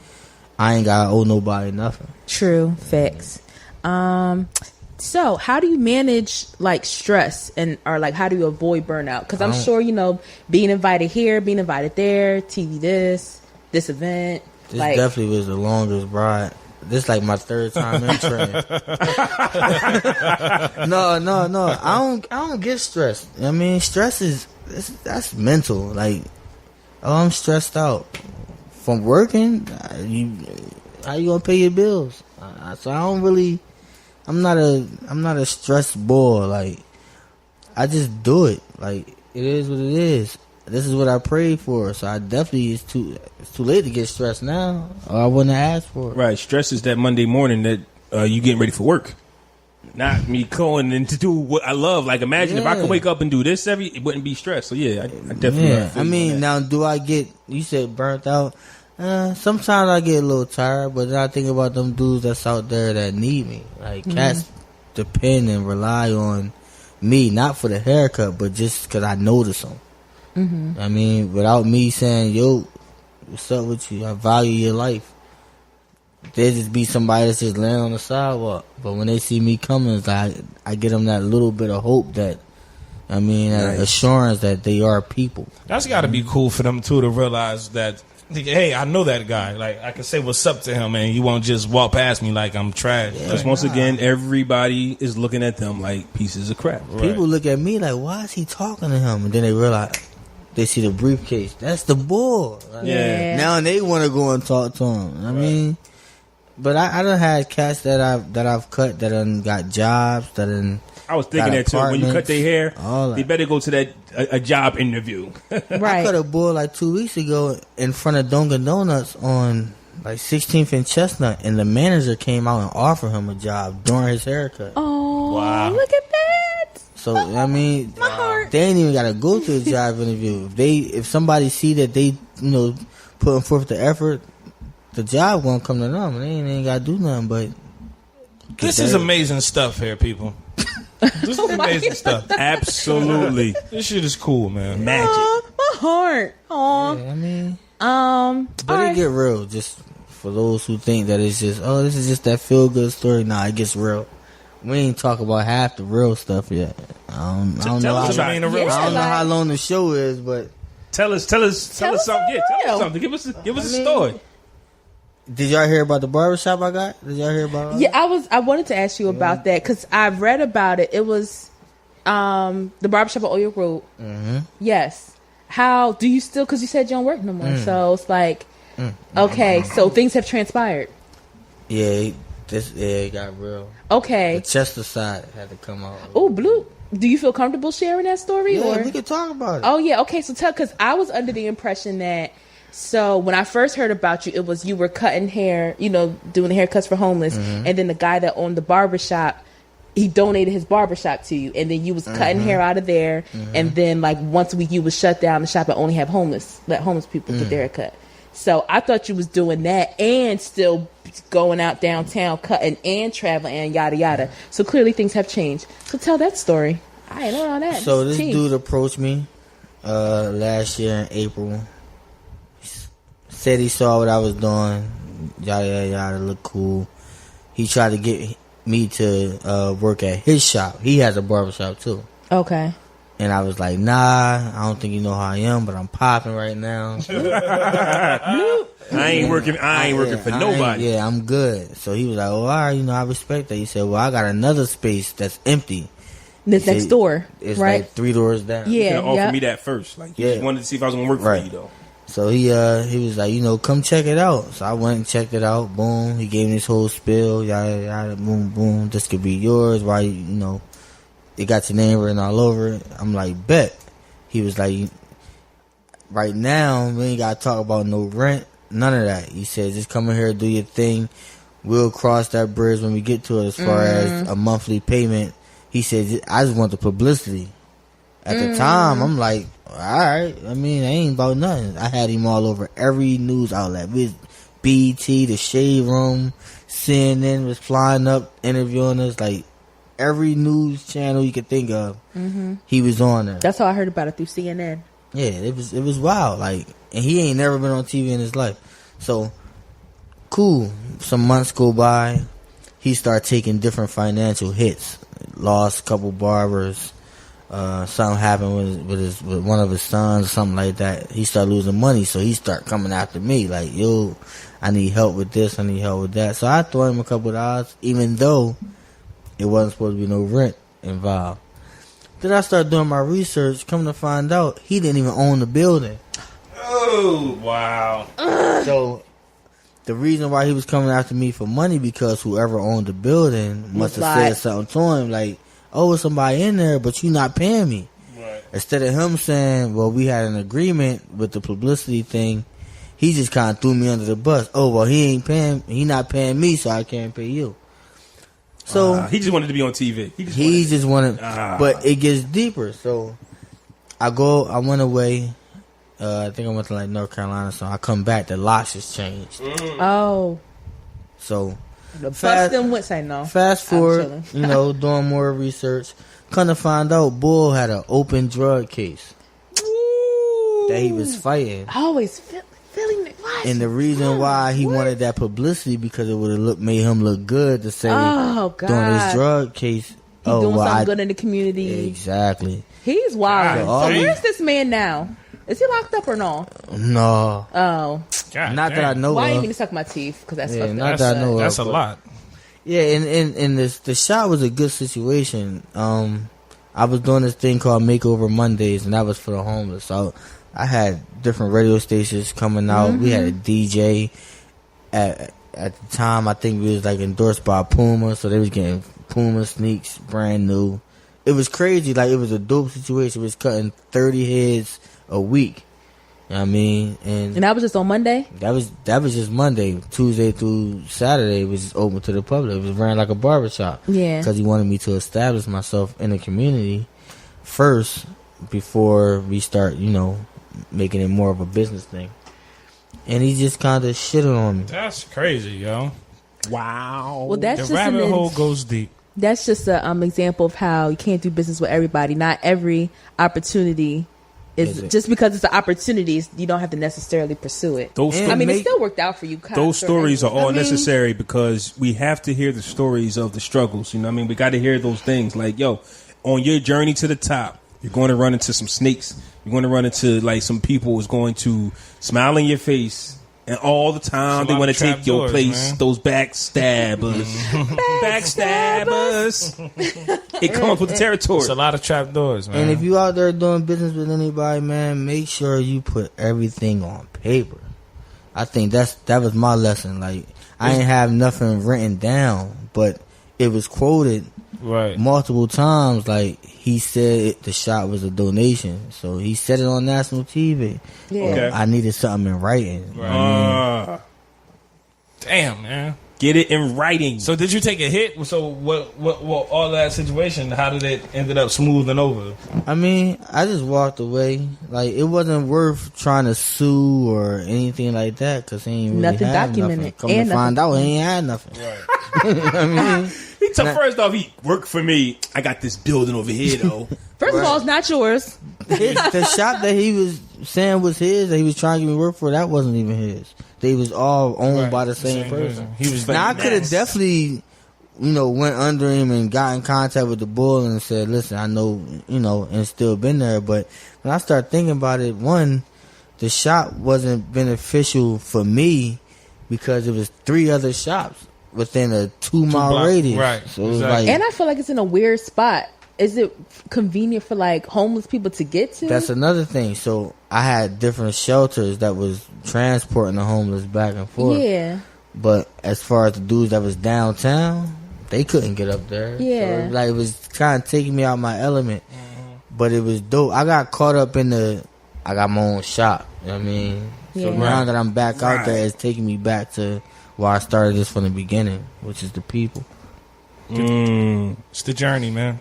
I ain't gotta owe nobody nothing. True facts. So how do you manage like stress or like how do you avoid burnout? Because I'm sure being invited here, being invited there, TV this event. This definitely was the longest ride. This like my third time entering. No. I don't get stressed. I mean, stress that's mental. Like, I'm stressed out from working. How you gonna pay your bills? So I don't really. I'm not a stressed boy. Like, I just do it. Like, it is what it is. This is what I prayed for. So I definitely it's too late to get stressed now. Or I wouldn't have asked for it. Right. Stress is that Monday morning that you getting ready for work. Not me going and to do what I love. Like, imagine if I could wake up and do this it wouldn't be stressed. So yeah, I definitely. Yeah. I mean, now do I get? You said burnt out. Sometimes I get a little tired, but then I think about them dudes that's out there that need me. Like, cats depend and rely on me, not for the haircut, but just because I notice them. I mean, without me saying, yo, what's up with you? I value your life. There just be somebody that's just laying on the sidewalk. But when they see me coming, it's like I get them that little bit of hope that, I mean, that assurance that they are people. That's got to be cool for them, too, to realize that, hey, I know that guy. Like, I can say what's up to him, and he won't just walk past me like I'm trash. Because once again, everybody is looking at them like pieces of crap. People look at me like, why is he talking to him? And then they realize, they see the briefcase. That's the bull. Like, now they want to go and talk to him. I mean, but I done had cats that I've cut that done got jobs, that done. I was thinking that too. When you cut their hair, they better go to that a job interview. I cut a bull like 2 weeks ago in front of Dunkin' Donuts on like 16th and Chestnut, and the manager came out and offered him a job during his haircut. Oh, wow! Look at that. So I mean, my heart. They ain't even got to go to a job interview. If somebody see that they putting forth the effort, the job gonna come to them. And they ain't got to do nothing but. This is amazing stuff here, people. This is amazing stuff. Absolutely. This shit is cool, man. Magic. My heart. Aw. Yeah, I mean, but it get real. Just for those who think that it's just, this is just that feel good story. Nah, it gets real. We ain't talk about half the real stuff yet. I don't know how long the show is, but tell us something. Yeah, tell us something. Give us a story. Did y'all hear about the barbershop I got? Did y'all hear about it? Yeah, I wanted to ask you about that because I read about it. It was the barbershop on Oyo Road. Mm-hmm. Yes. How do you still? Because you said you don't work no more, so it's like okay. So things have transpired. Yeah, it got real. Okay. The Chester side had to come out. Oh, Blue. Do you feel comfortable sharing that story? Yeah, or? We can talk about it. Oh yeah. Okay. So because I was under the impression that. So when I first heard about you, it was you were cutting hair, doing the haircuts for homeless, and then the guy that owned the barbershop, he donated his barbershop to you, and then you was cutting hair out of there, and then like once a week you would shut down the shop and only let homeless people get their cut. So I thought you was doing that and still going out downtown cutting and traveling and yada yada. So clearly things have changed. So tell that story. I ain't know all that. So this dude approached me last year in April. Said he saw what I was doing, yada yada yada, look cool. He tried to get me to work at his shop. He has a barbershop too. Okay. And I was like, nah, I don't think you know how I am, but I'm popping right now. I ain't working for nobody. I'm good. So he was like, all right, I respect that. He said, well, I got another space that's empty. This next door, it's right? like 3 doors down. Yeah, you offer me that first. Like, you just wanted to see if I was gonna work for you though. So he was like, come check it out. So I went and checked it out. Boom. He gave me this whole spiel. Yada, yada, boom, boom. This could be yours. Why, it got your name written all over it. I'm like, bet. He was like, right now, we ain't got to talk about no rent. None of that. He said, just come in here, do your thing. We'll cross that bridge when we get to it as far as a monthly payment. He said, I just want the publicity. At the time, I'm like, all right. I mean, it ain't about nothing. I had him all over every news outlet. With BET, the Shade Room, CNN was flying up, interviewing us. Like, every news channel you could think of, he was on there. That's how I heard about it, through CNN. Yeah, it was wild. Like, and he ain't never been on TV in his life. So, cool. Some months go by. He started taking different financial hits. Lost a couple barbers. Something happened with one of his sons or something like that. He started losing money, so he started coming after me like, yo, I need help with this, I need help with that. So I threw him a couple of dollars, even though it wasn't supposed to be no rent involved. Then I started doing my research, coming to find out he didn't even own the building. Oh, wow. So the reason why he was coming after me for money, because whoever owned the building must have said something to him like, oh, it's somebody in there, but you not paying me. Right. Instead of him saying, well, we had an agreement with the publicity thing, he just kind of threw me under the bus. Oh, well, he not paying me, so I can't pay you. So he just wanted to be on TV. He just wanted, but it gets deeper. So I went away. I think I went to like North Carolina. So I come back, the locks has changed. Oh. So fast forward, doing more research. Come to find out, Bull had an open drug case. that he was fighting. I always feeling what? And the reason why he wanted that publicity because it would have made him look good to say during his drug case. He's doing something good in the community. Exactly. He's wild. God, so where's this man now? Is he locked up or no? No. Oh. God, not that I know Why of. I didn't mean to suck my teeth? Because that's fucked not up. that I know That's of. a lot. Yeah, and the shot was a good situation. I was doing this thing called Makeover Mondays, and that was for the homeless. So I had different radio stations coming out. We had a DJ. At the time, I think we was like endorsed by Puma, so they was getting Puma sneaks, brand new. It was crazy. Like, it was a dope situation. It was cutting 30 heads a week. You know what I mean? And that was just on Monday? That was just Monday. Tuesday through Saturday was just open to the public. It was ran like a barbershop. Yeah. Because he wanted me to establish myself in the community first before we start, making it more of a business thing. And he just kind of shitted on me. That's crazy, yo. Wow. Well, that's The just rabbit hole goes deep. That's just an example of how you can't do business with everybody. Not every opportunity is just because it's an opportunity. You don't have to necessarily pursue it. It still worked out for you. Those stories are all necessary because we have to hear the stories of the struggles. You know what I mean? We got to hear those things. Like, yo, on your journey to the top, you're going to run into some snakes. You're going to run into like some people who's going to smile in your face. And all the time they want to take your place. Man. Those backstabbers. Backstabbers. It comes with the territory. It's a lot of trap doors, man. And if you out there doing business with anybody, man, make sure you put everything on paper. I think that was my lesson. Like, I ain't have nothing written down, but it was quoted multiple times. Like, he said the shot was a donation, so he said it on national TV. Yeah. Okay. I needed something in writing. Damn, man. Get it in writing. So did you take a hit? So what all that situation, how did it ended up smoothing over? I mean, I just walked away. Like, it wasn't worth trying to sue or anything like that because he ain't really nothing had documented. nothing. Come to find out, he ain't had nothing. Right. You know what I mean? First off, he worked for me. I got this building over here, though. First of all, it's not yours. The shop that he was saying was his, that he was trying to get me work for, that wasn't even his. They was all owned by the same person. He was now, I could have definitely, went under him and got in contact with the bull and said, listen, I know, and still been there. But when I started thinking about it, one, the shop wasn't beneficial for me because it was 3 other shops within a 2-mile radius. Right. So it was like, and I feel like it's in a weird spot. Is it convenient for like homeless people to get to? That's another thing. So I had different shelters that was transporting the homeless back and forth. Yeah. But as far as the dudes that was downtown, they couldn't get up there. Yeah. So it was kind of taking me out my element. But it was dope. I got caught up in I got my own shop. You know what I mean? Yeah. So now that I'm back out there, it's taking me back to where I started this from the beginning, which is the people. It's the journey, man.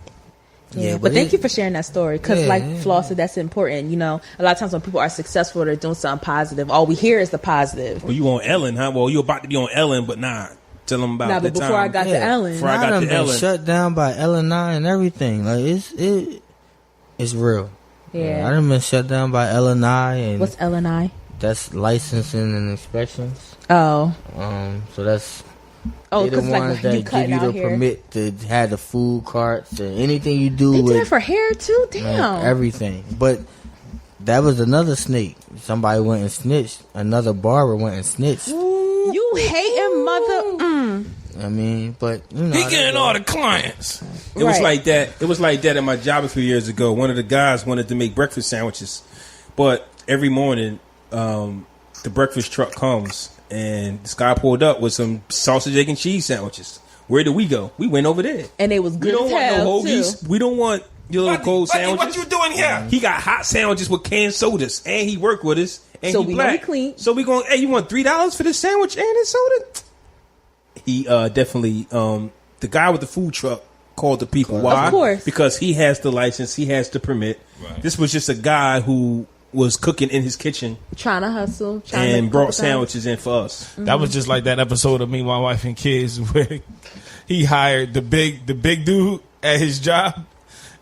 Yeah, but thank you for sharing that story because, like Flaw said, that's important. A lot of times when people are successful, they're doing something positive. All we hear is the positive. Well, you on Ellen, huh? Well, you about to be on Ellen, but nah. Tell them about but before I got to Ellen. Before I got to Ellen. Shut down by L&I and everything. Like, it's real. Yeah. I done been shut down by L&I. And what's L&I? That's licensing and inspections. Oh. So that's... Oh, they the ones like that give you the permit to have the food carts and anything you do. They with do that for hair too. Damn, everything. But that was another snake. Somebody went and snitched. Another barber went and snitched. You hating mother. I mean, but he getting all the clients. It was like that. It was like that at my job a few years ago. One of the guys wanted to make breakfast sandwiches, but every morning the breakfast truck comes. And this guy pulled up with some sausage, egg, and cheese sandwiches. Where did we go? We went over there. And it was good. We don't want no hoagies. We don't want your little cold sandwiches. What you doing here? He got hot sandwiches with canned sodas, and he worked with us. And so he we black. Clean. So we going? Hey, you want $3 for this sandwich and this soda? He definitely the guy with the food truck called the people. Why? Of course, because he has the license. He has the permit. Right. This was just a guy who was cooking in his kitchen, trying to hustle, and brought sandwiches in for us. Mm-hmm. That was just like that episode of Me, My Wife, and Kids where he hired the big dude at his job,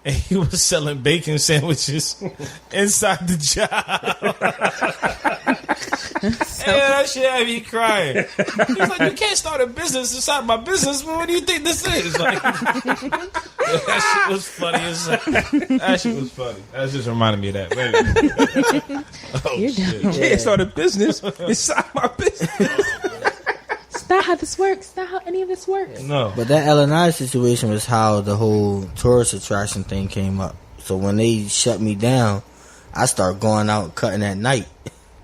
and he was selling bacon sandwiches inside the job. That shit had me crying. He's like, you can't start a business inside my business. Well, what do you think this is? Like, that shit was funny as that shit was funny. That just reminded me of that. Oh, shit. You can't start a business inside my business. It's not how this works. It's not how any of this works. No. But that L&I situation was how the whole tourist attraction thing came up. So when they shut me down, I started going out cutting at night.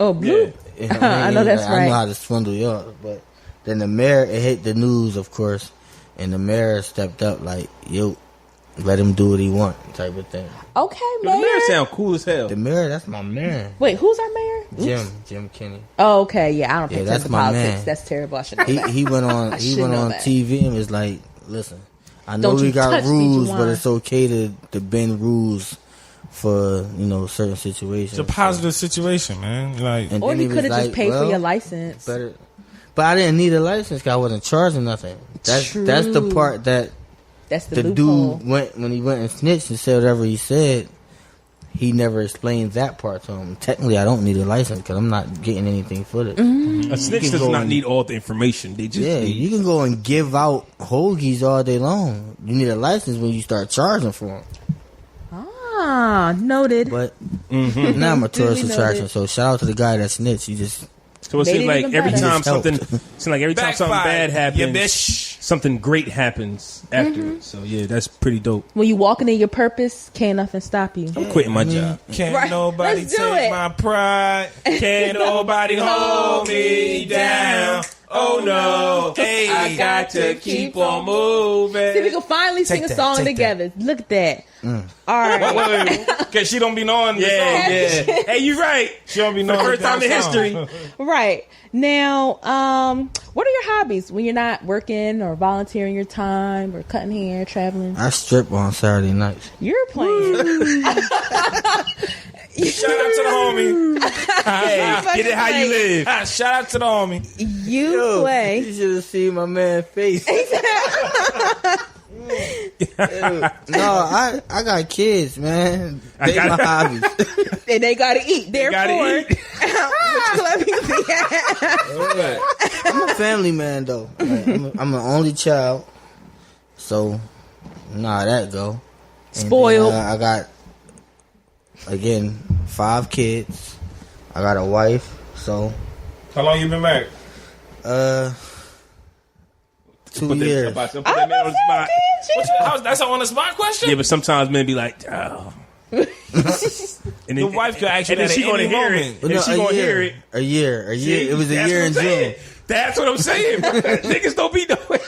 Oh, blue. Yeah. You know what I I mean? know that's I right. know how to swindle y'all. But then the mayor, it hit the news, of course, and the mayor stepped up like, yo, let him do what he want, type of thing. Okay, The mayor. mayor sound cool as hell. The mayor, that's my man. Wait, who's our mayor? Jim Kinney. Oh, okay. Yeah, I don't pay Yeah, attention that's to my politics. man. That's terrible. I should know that. He went on should know that. TV and was like, listen, I know Don't we you got touch me, rules, Jawuan. but it's okay to bend rules for, certain situations. It's a positive situation, man. Like, And Or then he was could have just like, paid for well, your license. better. But I didn't need a license 'cause I wasn't charging nothing. That's the True. part that That's the the loophole. dude went when he went and snitched and said whatever he said. He never explained that part to him. Technically, I don't need a license because I'm not getting anything for it. Mm-hmm. A snitch You can does go not and- need all the information. They just Yeah, need. you can go and give out hoagies all day long. You need a license when you start charging for them. Ah, noted. But now I'm a tourist Duly attraction, noted. so shout out to the guy that snitched. He just So it Made seems it like even every better. time Helped. something bad happens, yeah, bitch. something great happens after Mm-hmm. it. So yeah, that's pretty dope. When you walking in your purpose, can't nothing stop you. I'm quitting my job. Can't Right. nobody Let's do take it. my pride. Can't nobody hold me down. Oh no, hey, I got to keep on moving. See, we can finally sing a that, song take together. Look at that. All right. wait. Cause she don't be knowing the Yeah, song. yeah. Hey, you right. She don't be knowing First the time in damn song. history. Right. Now, what are your hobbies when you're not working or volunteering your time or cutting hair, traveling? I strip on Saturday nights. You're playing. Shout out to the homie. Hey, get it how you live. Shout out to the homie. You play. You should have seen my man's face. No, I got kids, man. They got my it. hobbies. And they gotta eat. Therefore, gotta eat. which club you be at? I'm a family man, though. Like, I'm an only child, so nah, that go. And Spoiled. then, I got again 5 kids. I got a wife, so How long you been married? 2 years. Put that man on the spot. That's an on the spot question. Yeah, but sometimes men be like, oh. And then, Your wife could ask you and then that she at gonna any hear moment. it. And she gonna hear it. A year. See, It was a that's year what in I'm saying. June. That's what I'm saying. Bro. Niggas don't be knowing.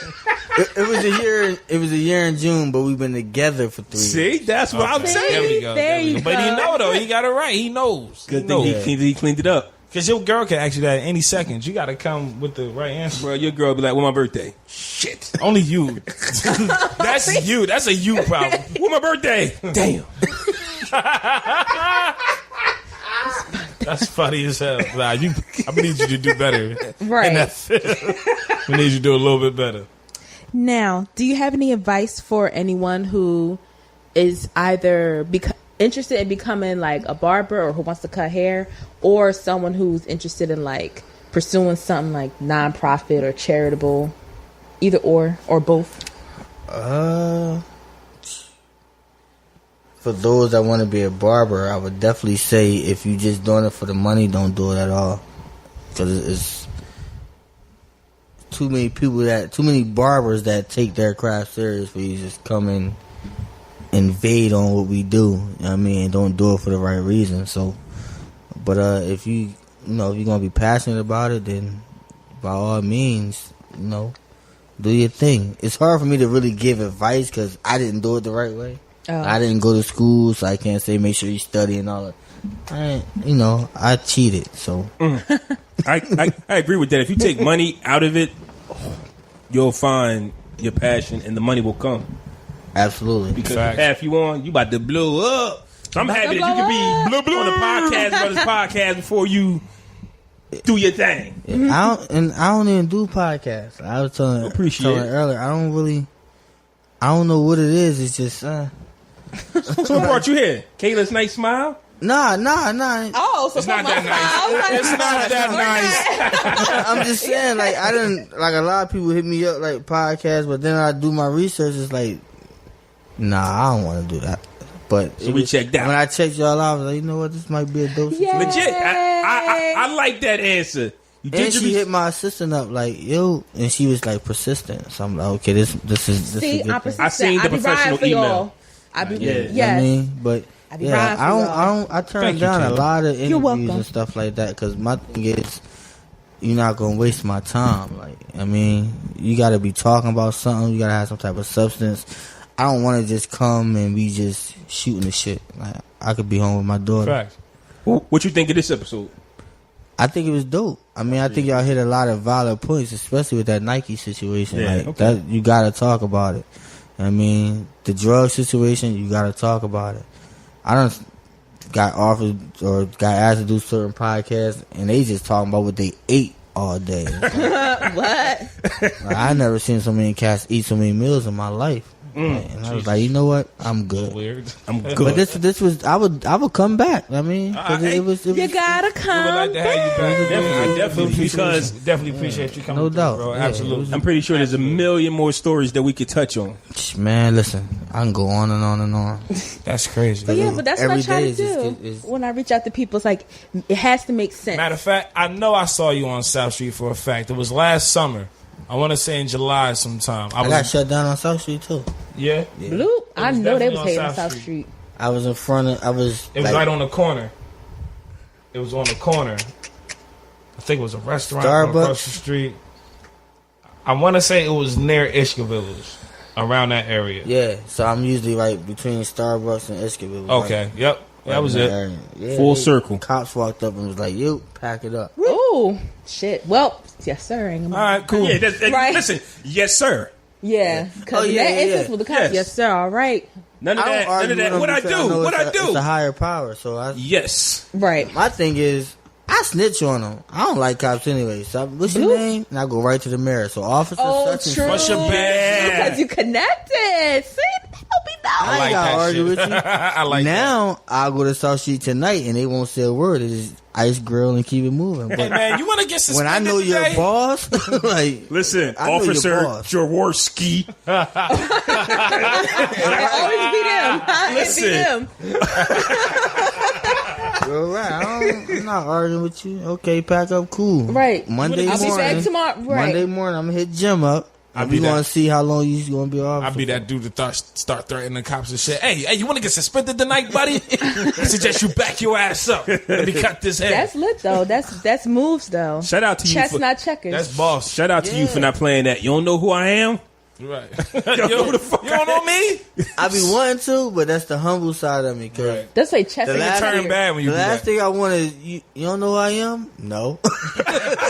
It was a year. It was a year in June, but we've been together for 3 years. See, that's what I'm There saying. we go. There you But he go. know though. He got it right. He knows. Good thing he cleaned it up. Because your girl can ask you that at any second. You got to come with the right answer. Bro, your girl be like, when my birthday? Shit. Only you. That's you. That's a you problem. When my birthday? Damn. That's funny as hell. Nah, I need you to do better. Right. In that film. We need you to do a little bit better. Now, do you have any advice for anyone who is either interested in becoming like a barber or who wants to cut hair, or someone who's interested in like pursuing something like nonprofit or charitable, either or both? For those that want to be a barber, I would definitely say if you just doing it for the money, don't do it at all. Because it's too many barbers that take their craft serious for you to just come and invade on what we do. You know what I mean? Don't do it for the right reason. So, but if you're gonna be passionate about it, then by all means, do your thing. It's hard for me to really give advice because I didn't do it the right way. Oh. I didn't go to school, so I can't say make sure you study and all that. I cheated, so I agree with that. If you take money out of it, you'll find your passion and the money will come. absolutely. Because Facts. the path you on, you about to blow up. So I'm happy that you can be on the podcast, Brothers Podcast, before you do your thing. I don't even do podcasts. I was telling Appreciate it. earlier. I don't know what it is. It's just So what brought you here? Kailah's nice smile? Nah. Oh, so It's not that nice. It's not that nice. I'm just saying, like, I didn't, like, a lot of people hit me up, like, podcasts, but then I do my research, it's like, nah, I don't want to do that. But So we checked out. when I checked y'all out, I was like, you know what, this might be a dope situation. Legit. I like that answer. You And she your hit my assistant up, like, yo, and she was, like, persistent. So I'm like, okay, this is See, a good I'm thing. persistent. I seen the be professional riding for email. y'all. I be Yeah. I mean, but I be yeah, riding for I turn Thank you, down a Taylor. lot of You're interviews welcome. and stuff like that because my thing is, you're not gonna waste my time. Like, I mean, you got to be talking about something. You got to have some type of substance. I don't want to just come and be just shooting the shit. Like, I could be home with my daughter. Facts. What you think of this episode? I think it was dope. I mean, I think y'all hit a lot of valid points, especially with that Nike situation. Yeah, like okay. that, you got to talk about it. I mean, the drug situation, you got to talk about it. I don't got offered or got asked to do certain podcasts, and they just talking about what they ate all day. What? Like, I never seen so many cats eat so many meals in my life. And I was like, you know what? I'm good. Weird. I'm good. But this was I would come back. I mean, 'cause it was You gotta We would come like to have you back. Definitely, definitely, because Definitely appreciate you coming No through, doubt. bro. Yeah, Absolutely. I'm pretty sure there's a million more stories that we could touch on. Man, listen, I can go on and on and on. That's crazy. But yeah, but that's what I Every try day to is just do. is- When I reach out to people, it's like, it has to make sense. Matter of fact, I know I saw you on South Street for a fact. It was last summer. I want to say in July sometime. I got shut down on South Street too. Yeah. Bloop. I was know they definitely was on hating on South South Street. Street. I was in front of. It was right on the corner. It was on the corner. I think it was a restaurant Starbucks? across the street. I want to say it was near Ishka Village, around that area. Yeah, so I'm usually right between Starbucks and Ishka. Okay. Yep. That was it. Yeah, Full circle. Cops walked up and was like, "Yo, pack it up." Ooh, shit. Well, yes, sir. Ain't All gonna- right. Cool. Yeah, Right. listen, yes, sir. Yeah, because Oh, in yeah, that yeah, instance yeah. with the cops, Yes. yes, sir. All right, None of I don't that. None argue of that. with them What I because do? know What I It's a do? higher power. So Yes. right. my thing is, I snitch on them. I don't like cops anyway. So what's your Bloop. name? And I go right to the mayor. So officer Oh, such and true. such. What's your bad? Because you connected. See, help me I know. ain't like gotta that argue shit. with you. I like now I'll go to South Street tonight and they won't say a word. They just ice grill and keep it moving. Hey But man, you want to get when suspended I know your today? boss, like Listen, I know your Officer boss. Jaworski. It always be them. It be them. you're right. I'm not arguing with you. Okay, pack up, cool. Right. Monday I'll be morning. back tomorrow. Right. Monday morning, I'm gonna hit gym up. I'll We be gonna that. see how long you gonna be off. I'll be that dude that start threatening the cops and shit. Hey, you want to get suspended tonight, buddy? I suggest you back your ass up. Let me cut this head. That's lit though. That's moves though. Shout out to you. Chestnut checkers. That's boss. Shout out to you for not playing that. You don't know who I am? Right. Who the fuck You don't know me? I be wanting to, but that's the humble side of me. Cause Right. That's say chest The last Turn checkers. bad when you the do last that. thing I want is you don't know who I am? No.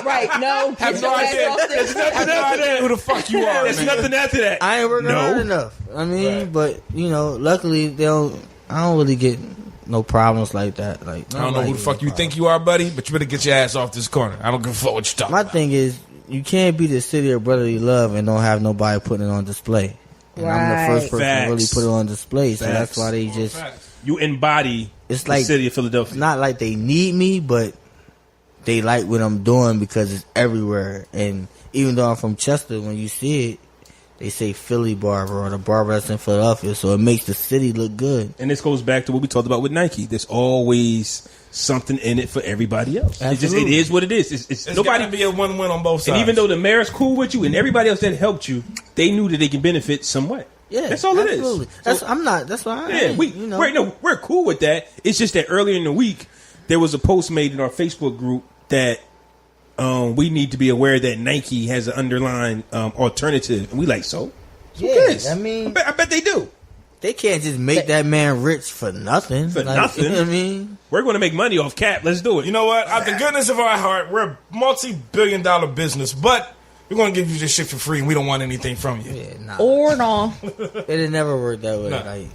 Right. No. Have Get no your ass idea. off this. Have no idea who the fuck you are. There's man. nothing after that. I ain't working No. hard enough. I mean, Right. but you know, luckily I don't really get no problems like that. Like I don't know who the fuck you think you are, buddy, but you better get your ass off this corner. I don't give a fuck what you talking My about. thing is, you can't be the city of brotherly love and don't have nobody putting it on display. And I'm the first person Facts. to really put it on display. So Facts. that's why they just. You embody It's the like city of Philadelphia. not like they need me, but they like what I'm doing because it's everywhere. And even though I'm from Chester, when you see it, they say Philly barber or the barber that's in Philadelphia. So it makes the city look good. And this goes back to what we talked about with Nike. There's always something in it for everybody else. It Absolutely. is what it is. It's It's nobody. gotta be a win-win on both sides. And even though the mayor's cool with you and everybody else that helped you, they knew that they can benefit somewhat. Yeah, That's all absolutely. it is. That's I'm not. That's why. I Yeah, ain't, we you know. we're cool with that. It's just that earlier in the week there was a post made in our Facebook group that we need to be aware that Nike has an underlying alternative, and we like so. Who Yeah, cares? I mean- I bet they do. They can't just make that man rich for nothing. For nothing. You know what I mean? We're going to make money off Cap. Let's do it. You know what? Out the goodness of our heart, we're a multi-billion-dollar business, but we're going to give you this shit for free, and we don't want anything from you. Yeah, nah. Or no. It'd never work that way. No. Like,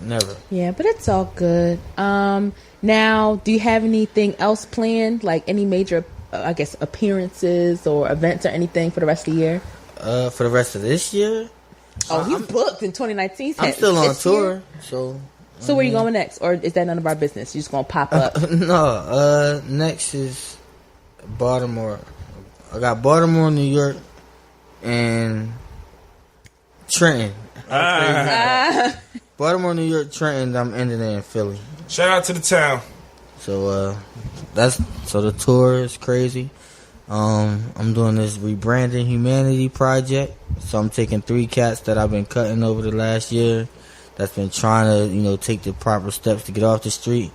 never. Yeah, but it's all good. Now, do you have anything else planned? Like any major, I guess, appearances or events or anything for the rest of the year? For the rest of this year, Oh, he's booked in 2019. I'm still on It's tour, here. so. So where you going next, or is that none of our business? You just gonna pop up? No, next is Baltimore. I got Baltimore, New York, and Trenton. Baltimore, New York, Trenton. I'm ending it in Philly. Shout out to the town. So the tour is crazy. I'm doing this rebranding humanity project. So I'm taking 3 cats that I've been cutting over the last year, that's been trying to, take the proper steps to get off the street,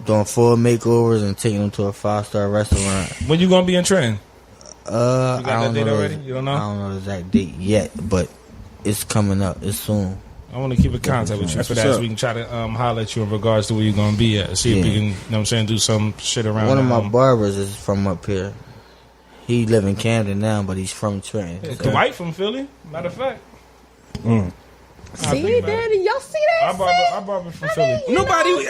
doing full makeovers and taking them to a 5-star restaurant. When you gonna be in Trenton? You got that date already? You don't know? I don't know the exact date yet, but it's coming up. It's soon. I want to keep in contact with you for that, so we can try to holler at you in regards to where you're gonna be at. See if we can, you know what I'm saying, do some shit around. One of my barbers is from up here. He live in Camden now, but he's from Trenton. Yeah, Dwight from Philly, matter of fact. See, Daddy, y'all see that? Our barber from Philly. Nobody.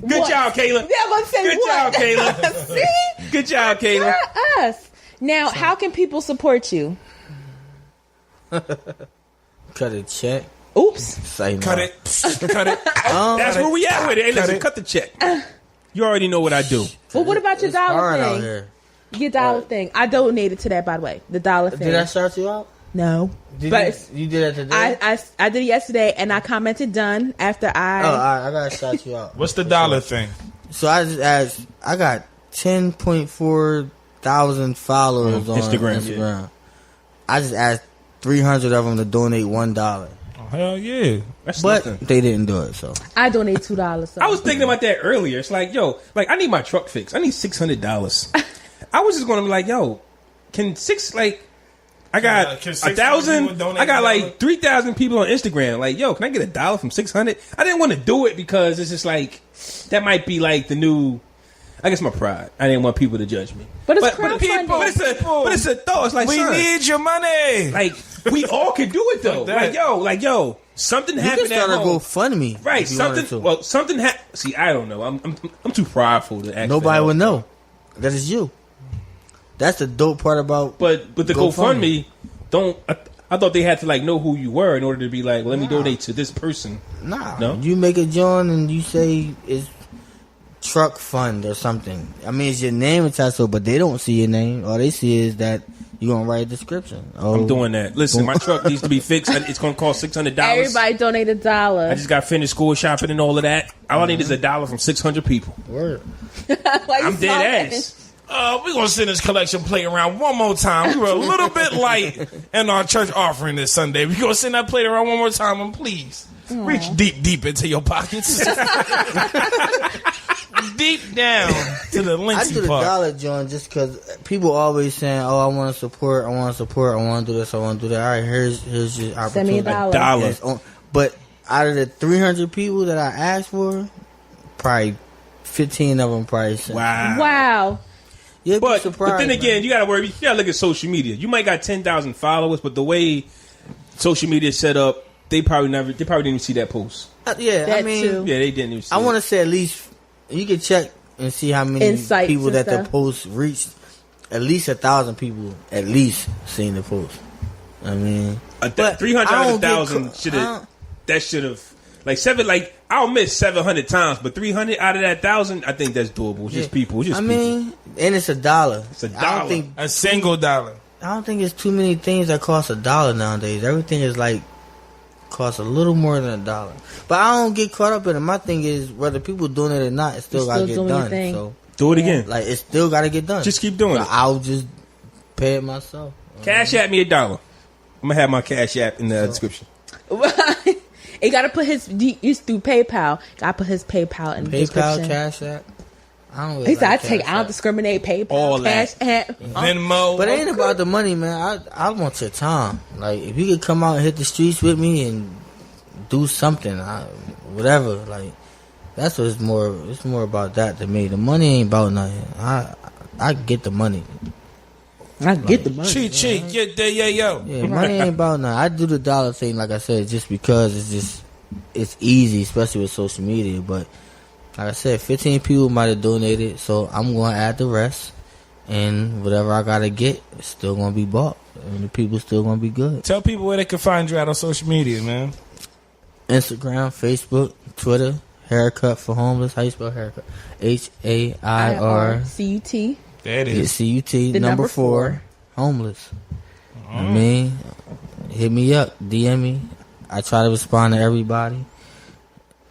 Good job, Kailah. Yeah, I'm gonna say Good what? job, Kailah. See? Good job, Kailah. Not us. Now, how can people support you? Cut a check. Oops. Say no. Cut it. Cut it. That's where we at with it. Hey, listen, cut the check. You already know what I do. Well, what about your It's dollar hard out thing? here. Your dollar thing. I donated to that, by the way. The dollar thing. Did I shout you out? No. Did But you did it today? I did it yesterday, and I commented done after I. I gotta shout you out. What's the dollar thing? So I just asked. I got 10.4 thousand followers on Instagram. Yeah. I just asked 300 of them to donate $1, Oh, hell yeah. That's but nothing. they didn't do it. So I donate $2. So. I was thinking about that earlier. It's like, yo, I need my truck fixed. I need $600. I was just going to be like, yo, can I got Can 1,000. people donate I got $1? 3,000 people on Instagram. Like, yo, can I get $1 from 600? I didn't want to do it because it's just like that might be like the new. I guess my pride. I didn't want people to judge me. But it's but crowdfunding. it's a thought. It's like, We son, need your money. like we all can do it though. Like that. Like yo, something you can happened at start a home. GoFundMe. Right, if you wanted something. to. Well, something happened. See, I don't know. I'm too prideful to ask. Nobody would know. That is you. That's the dope part about. But the GoFundMe don't. I thought they had to know who you were in order to be like, well, let me donate to this person. Nah, No? You make a joint and you say it's truck fund or something. I mean, it's your name attached to it, but they don't see your name. All they see is that you're gonna write a description. Oh, I'm doing that. Listen, my truck needs to be fixed. It's gonna cost $600. Everybody donate $1. I just got finished school shopping and all of that. All I need is $1 from 600 people. Word. I'm dead ass. We're going to send this collection plate around one more time. We were a little bit light in our church offering this Sunday. We're going to send that plate around one more time, and please reach deep into your pockets. Deep down to the I linksy do the part. dollar joint just because people always saying, "Oh, I want to support. I want to support. I want to do this. I want to do that." All right, here's your opportunity. Send me $1. $1. But out of the 300 people that I asked for, probably 15 of them probably said, Wow. You'd be But surprised, then again, man. you gotta look at social media. You might got 10,000 followers, but the way social media is set up, they probably didn't even see that post. Yeah, That I mean, too. Yeah, they didn't even see I it. want to say at least you can check and see how many Insights people and that the stuff. post reached. At least 1,000 people at least seen the post. I mean, but 300 I out don't of get 1,000 co- should I have. don't- That should have I'll miss 700 times, but 300 out of that 1,000, I think that's doable. It's just people. It's just I people. mean, and it's $1. It's $1. I don't think A single dollar. I don't think it's too many things that cost $1 nowadays. Everything is costs a little more than $1. But I don't get caught up in it. My thing is whether people doing it or not, it still You're gotta still get doing your done. thing. So Do it again. it still gotta get done. Just keep doing So it. I'll just pay it myself. Cash App me $1. I'm gonna have my Cash App in the description. He got to put his. Used through PayPal. Got to put his PayPal in the PayPal, description. Cash App. I don't. Really He said, like I Cash don't App. discriminate. PayPal, All Cash that. App. Venmo. But it ain't about the money, man. I want your time. Like if you could come out and hit the streets with me and do something, whatever. Like that's what it's more. It's more about that to me. The money ain't about nothing. I get the money. I get the money. Cheat, get there, yo. Yeah, money ain't about nothing. I do the dollar thing, like I said, just because it's easy, especially with social media. But like I said, 15 people might have donated, so I'm going to add the rest. and whatever I gotta get, it's still gonna be bought, and the people still gonna be good. Tell people where they can find you at on social media, man. Instagram, Facebook, Twitter. Haircut for Homeless. How you spell haircut? HAIRCUT. There it is. CUT. The number 4. Homeless. I mean, hit me up. DM me. I try to respond to everybody.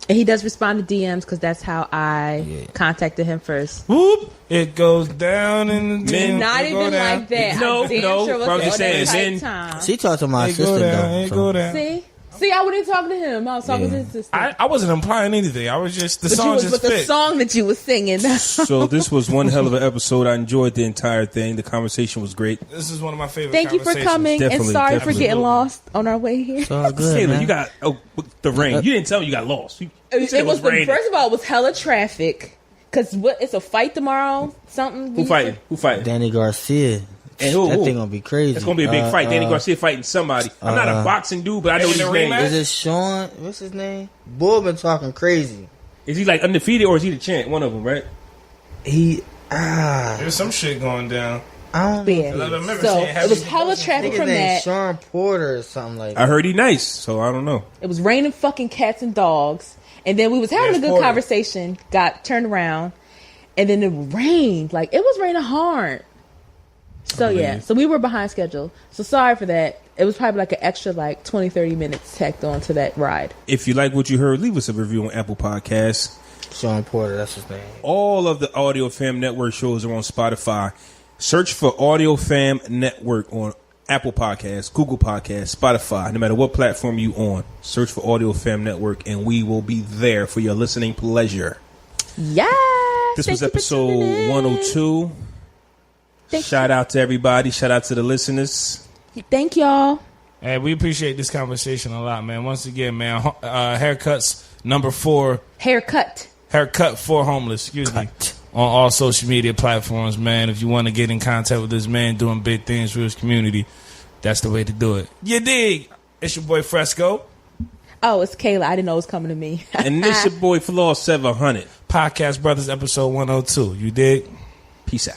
And he does respond to DMs because that's how I contacted him first. Whoop! It goes down in the Men, Not it even go down. like that. No, I'm damn no, sure bro, I'm just saying, then- time. She talked to my It go sister down. though. It so- go down. See, I wasn't talking to him. I was talking to his sister. I wasn't implying anything. I was just the but song just but the fit. song that you were singing. So this was one hell of an episode. I enjoyed the entire thing. The conversation was great. This is one of my favorite. Thank you for coming, Definitely, and sorry definitely. for getting lost on our way here. It's all good, Kayla, man. you got the rain. You didn't tell me you got lost. You said it was raining. First of all, it was hella traffic because it's a fight tomorrow. Something. Who fighting? Who fighting? Danny Garcia. And who? That thing gonna be crazy. It's gonna be a big fight. Danny Garcia fighting somebody. I'm not a boxing dude, but I know his name. Is it Sean? What's his name? Bull been talking crazy. Is he like undefeated or is he the champ? One of them, right? There's some shit going down. I don't know. Yeah. I remember So seeing it was heavy hella promotion. traffic Nigga from named that. Sean Porter or something like that. I heard he nice, so I don't know. It was raining fucking cats and dogs, and then we was having Yes, a good Porter. conversation. Got turned around, and then it rained. Like it was raining hard. So yeah, so we were behind schedule. So sorry for that. It was probably like an extra 20-30 minutes tacked on to that ride. If you like what you heard, leave us a review on Apple Podcasts. Sean Porter, that's his name. All of the Audio Fam Network shows are on Spotify. Search for Audio Fam Network on Apple Podcasts, Google Podcasts, Spotify, no matter what platform you on. Search for Audio Fam Network, and we will be there for your listening pleasure. Yeah. This was episode 102. Shout out to everybody. Shout out to the listeners. Thank y'all. Hey, we appreciate this conversation a lot, man. Once again, man, haircuts number 4. Haircut for Homeless, excuse me, on all social media platforms, man. If you want to get in contact with this man doing big things for his community, that's the way to do it. You dig? It's your boy Fresco. Oh, it's Kayla. I didn't know it was coming to me. And this your boy Flaw 700. Podcast Brothers, episode 102. You dig? Peace out.